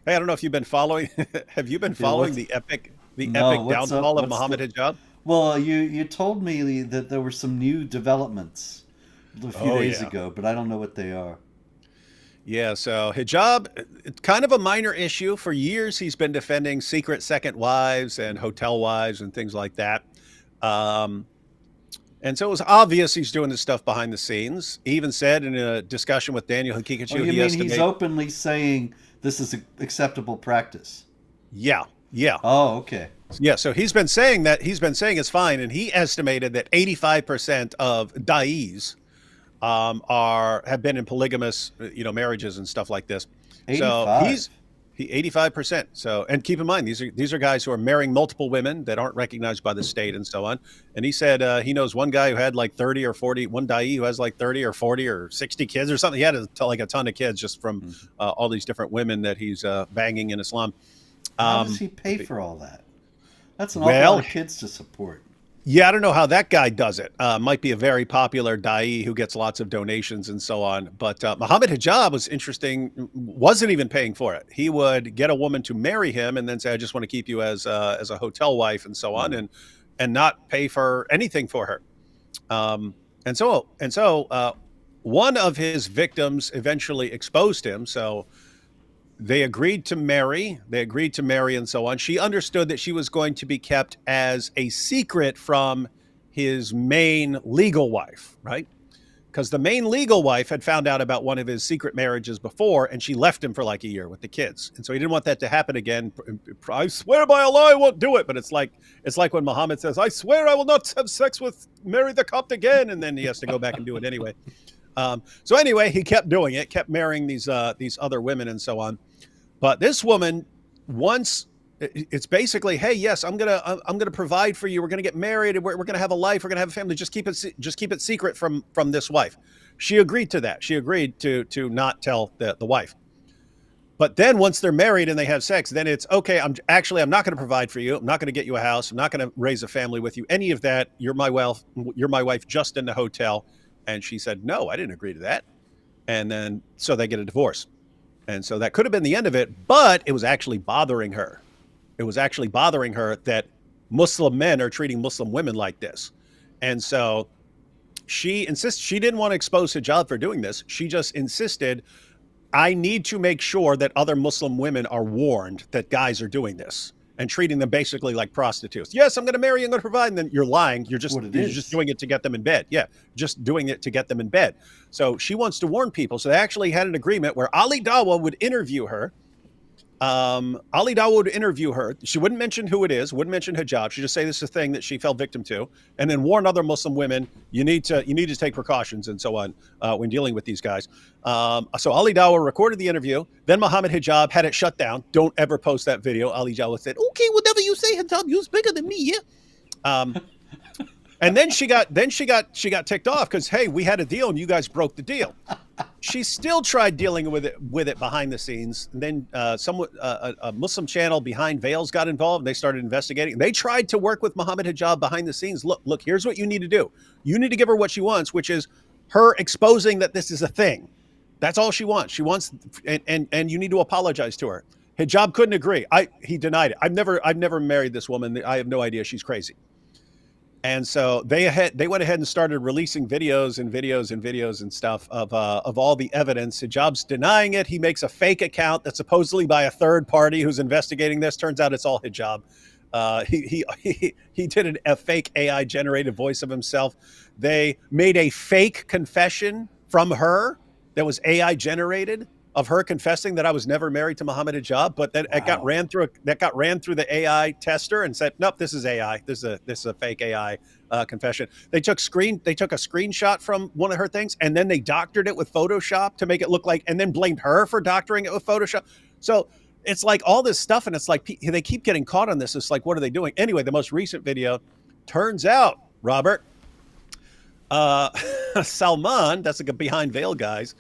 Hey, I don't know if you've been following. Have you been Yeah, following what's the no? epic What's up? downfall of What's Muhammad the? Hijab? Well, you told me that there were some new developments a few Oh days yeah. ago, but I don't know what they are. Yeah, so hijab, it's kind of a minor issue. For years, he's been defending secret second wives and hotel wives and things like that. Um, and so it was obvious he's doing this stuff behind the scenes. He even said in a discussion with Daniel Oh, Hakikachu, you he mean he's estimates, openly saying this is acceptable practice? yeah, yeah, Oh, okay. yeah. So he's been saying it's fine, and he estimated that 85% of da'is are have been in polygamous, marriages and stuff like this. So 85. he 85%. So, and keep in mind these are guys who are marrying multiple women that aren't recognized by the state and so on. And he said he knows one guy who had like 30 or 40, one da'i who has like 30 or 40 or 60 kids or something. He had like a ton of kids just from Mhm. all these different women that he's banging in Islam. How does Um, he pay for all that? That's an awful lot well, of kids to support. yeah, I don't know how that guy does it. Might be a very popular da'i who gets lots of donations and so on. But Muhammad Hijab was interesting. Wasn't even paying for it. He would get a woman to marry him and then say, "I just want to keep you as a hotel wife and so on," Mm. and not pay for anything for her. And so one of his victims eventually exposed him. So they agreed to marry. They agreed to marry and so on. She understood that she was going to be kept as a secret from his main legal wife, right? Because the main legal wife had found out about one of his secret marriages before, and she left him for like a year with the kids, and so he didn't want that to happen again. I swear by Allah, I won't do it. But it's like when Muhammad says, "I swear I will not have sex with Mary the Copt again," and then he has to go back and do it anyway. So anyway, he kept doing it, kept marrying these other women and so on. But this woman, once it's basically, hey, yes, I'm gonna provide for you. We're gonna get married. And we're gonna have a life. We're gonna have a family. Just keep it secret from this wife. She agreed to that. She agreed to not tell the wife. But then once they're married and they have sex, then it's okay. I'm not going to provide for you. I'm not going to get you a house. I'm not going to raise a family with you. Any of that. You're my wealth. You're my wife just in the hotel. And she said, no, I didn't agree to that. And then so they get a divorce. And so that could have been the end of it, but it was actually bothering her. It was actually bothering her that Muslim men are treating Muslim women like this. And so she insists she didn't want to expose hijab for doing this. She just insisted, I need to make sure that other Muslim women are warned that guys are doing this and treating them basically like prostitutes. Yes, I'm going to marry you, I'm going to provide. And then you're lying. You're That's just what it you're just is. doing it to get them in bed. Yeah, just doing it to get them in bed. So she wants to warn people. So they actually had an agreement where Ali Dawa would interview her. Ali Dawa would interview her. She wouldn't mention who it is, wouldn't mention hijab. She'd just say this is a thing that she fell victim to, and then warn other Muslim women, you need to take precautions and so on when dealing with these guys. So Ali Dawa recorded the interview. Then Muhammad Hijab had it shut down. Don't ever post that video. Ali Dawa said, "Okay, whatever you say, hijab, you're bigger than me, yeah." Um, and then she got ticked off because, hey, we had a deal and you guys broke the deal. She still tried dealing with it behind the scenes. And then a Muslim channel behind veils got involved. And they started investigating. They tried to work with Muhammad Hijab behind the scenes. Look, here's what you need to do. You need to give her what she wants, which is her exposing that this is a thing. That's all she wants. She wants, and you need to apologize to her. Hijab couldn't agree. He denied it. I've never married this woman. I have no idea. She's crazy. And so they went ahead and started releasing videos and stuff of all the evidence. Hijab's denying it. He makes a fake account that's supposedly by a third party who's investigating this. Turns out it's all hijab. He did a fake AI generated voice of himself. They made a fake confession from her that was AI generated of her confessing that I was never married to Muhammad Hijab, but then it got Wow. ran through the AI tester and said, nope, this is AI. This is a fake AI confession. They took a screenshot from one of her things, and then they doctored it with Photoshop to make it look like, and then blamed her for doctoring it with Photoshop. So it's like all this stuff, and it's like they keep getting caught on this. It's like, what are they doing? Anyway, the most recent video turns out, Robert, Salman, that's like a behind veil guys.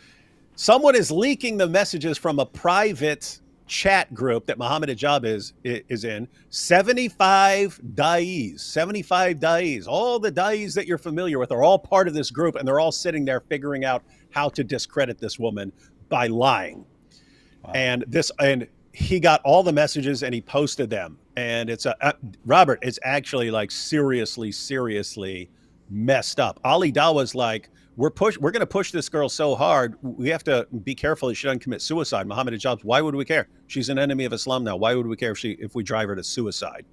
Someone is leaking the messages from a private chat group that Muhammad Hijab is in. 75 da'is, all the da'is that you're familiar with are all part of this group, and they're all sitting there figuring out how to discredit this woman by lying. Wow. And he got all the messages and he posted them. And it's Robert, it's actually like seriously messed up. Ali Dawa's like, we're going to push this girl so hard. We have to be careful that she doesn't commit suicide. Mohammed Hijab's, why would we care? She's an enemy of Islam now. Why would we care if we drive her to suicide?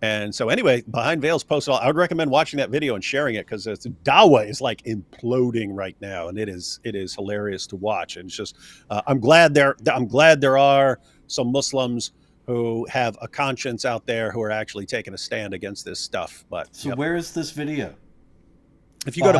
And so anyway, Behind Veils posted all. I would recommend watching that video and sharing it, because Dawa is like imploding right now, and it is hilarious to watch. And it's just I'm glad there are some Muslims who have a conscience out there who are actually taking a stand against this stuff. But so where is this video? If you go to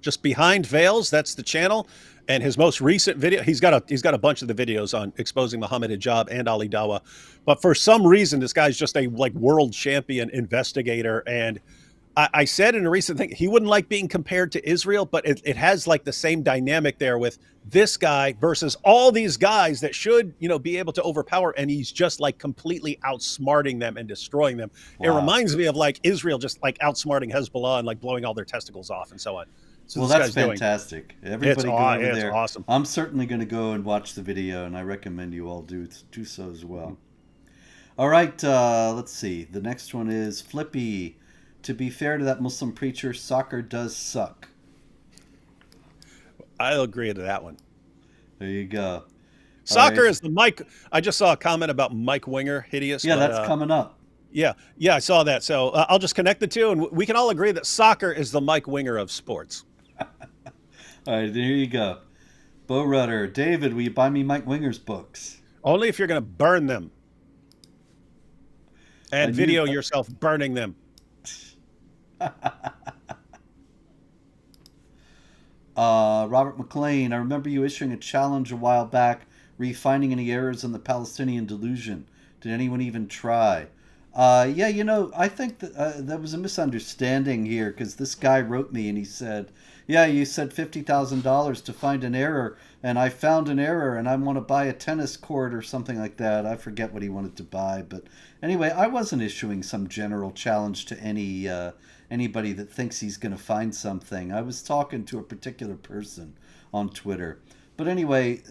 just Behind Veils, that's the channel. And his most recent video, he's got a bunch of the videos on exposing Mohammed Hijab and Ali Dawa. But for some reason, this guy's just a like world champion investigator. And I said in a recent thing, he wouldn't like being compared to Israel, but it has like the same dynamic there with this guy versus all these guys that should, be able to overpower. And he's just like completely outsmarting them and destroying them. Wow. It reminds me of like Israel just like outsmarting Hezbollah and like blowing all their testicles off and so on. So well, that's fantastic. Everybody go over there. It's awesome. I'm certainly going to go and watch the video, and I recommend you all do so as well. All right, let's see. The next one is Flippy. To be fair to that Muslim preacher, soccer does suck. I'll agree to that one. There you go. Soccer is the Mike. I just saw a comment about Mike Winger, hideous. Yeah, that's coming up. Yeah, I saw that. So I'll just connect the two, and we can all agree that soccer is the Mike Winger of sports. All right, there you go. Bo Rudder. David, will you buy me Mike Winger's books? Only if you're going to burn them. And video yourself burning them. Robert McLean, I remember you issuing a challenge a while back, finding any errors in the Palestinian delusion. Did anyone even try? Yeah, I think that there was a misunderstanding here, because this guy wrote me and he said, yeah, you said $50,000 to find an error, and I found an error, and I want to buy a tennis court or something like that. I forget what he wanted to buy, but anyway, I wasn't issuing some general challenge to anybody that thinks he's going to find something. I was talking to a particular person on Twitter. But anyway,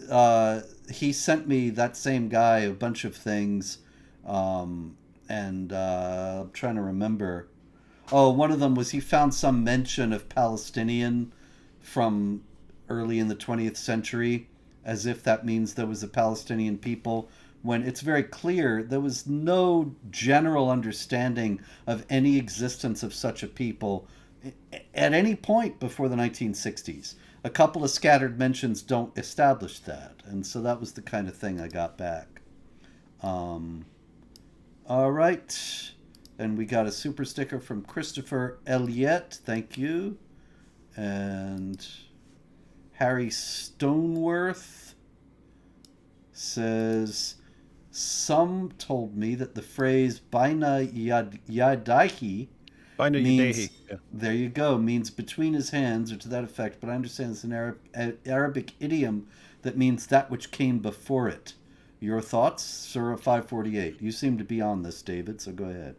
he sent me, that same guy, a bunch of things, and I'm trying to remember. Oh, one of them was he found some mention of Palestinian from early in the 20th century, as if that means there was a Palestinian people, when it's very clear there was no general understanding of any existence of such a people at any point before the 1960s. A couple of scattered mentions don't establish that, and so that was the kind of thing I got back. All right. And we got a super sticker from Christopher Elliott. Thank you. And Harry Stoneworth says, some told me that the phrase Baina Yadaihi means, there you go, means between his hands, or to that effect, but I understand it's an Arabic idiom that means that which came before it. Your thoughts, Surah 548? You seem to be on this, David, so go ahead.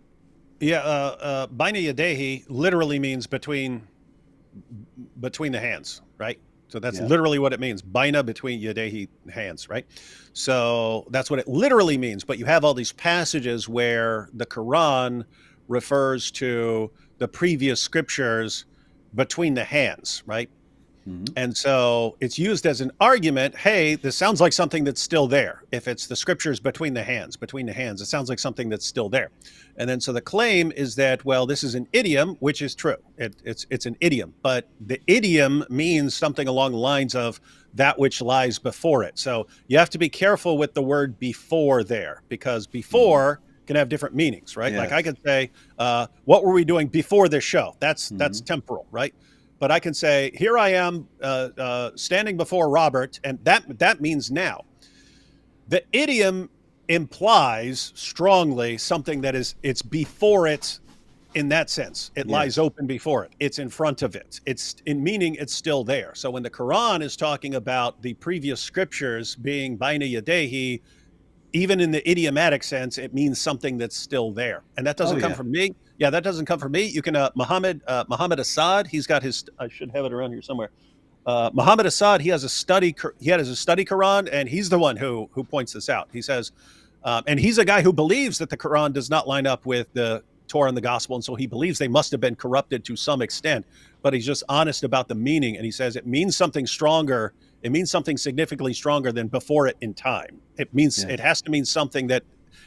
Yeah, Baina Yadehi literally means between the hands, right? So that's literally what it means. Baina, between Yadehi, hands, right? So that's what it literally means. But you have all these passages where the Quran refers to the previous scriptures between the hands, right? Mm-hmm. And so it's used as an argument. Hey, this sounds like something that's still there. If it's the scriptures between the hands, it sounds like something that's still there. And then so the claim is that, well, this is an idiom, which is true. It's an idiom, but the idiom means something along the lines of that which lies before it. So you have to be careful with the word before there, because before can have different meanings, right? Yeah. Like I could say, what were we doing before this show? That's temporal, right? But I can say, here I am standing before Robert, and that means now. The idiom implies strongly something that it's before it in that sense. It lies open before it. It's in front of it. It's in meaning it's still there. So when the Quran is talking about the previous scriptures being Baina Yadehi, even in the idiomatic sense, it means something that's still there. And that doesn't come from me. Yeah, that doesn't come from me. You can, Muhammad Assad, he's got his, I should have it around here somewhere. Muhammad Assad, he has a study Quran, and he's the one who points this out. He says, and he's a guy who believes that the Quran does not line up with the Torah and the Gospel, and so he believes they must have been corrupted to some extent. But he's just honest about the meaning, and he says it means something stronger. It means something significantly stronger than before it in time. It has to mean something that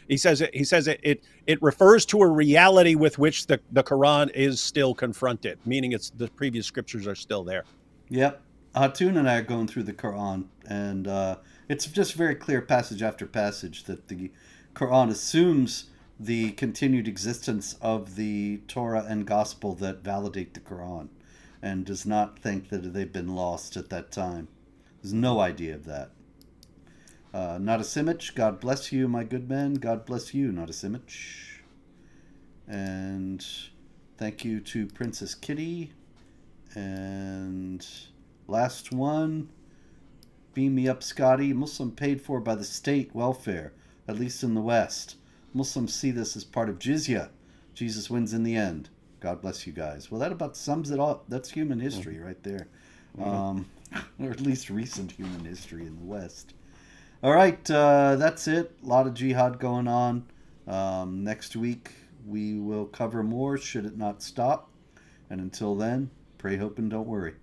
he says it refers to a reality with which the Quran is still confronted, meaning it's the previous scriptures are still there. Yep. Hatun and I are going through the Quran, and it's just very clear, passage after passage, that the Quran assumes the continued existence of the Torah and Gospel that validate the Quran, and does not think that they've been lost at that time. There's no idea of that. Not a Simich, God bless you, my good man. God bless you, not a Simich. And thank you to Princess Kitty. And last one, beam me up, Scotty. Muslim paid for by the state welfare, at least in the West. Muslims see this as part of jizya. Jesus wins in the end. God bless you guys. Well, that about sums it all. That's human history right there. Or at least recent human history in the West. All right, that's it. A lot of jihad going on. Next week we will cover more, should it not stop. And until then, pray, hope, and don't worry.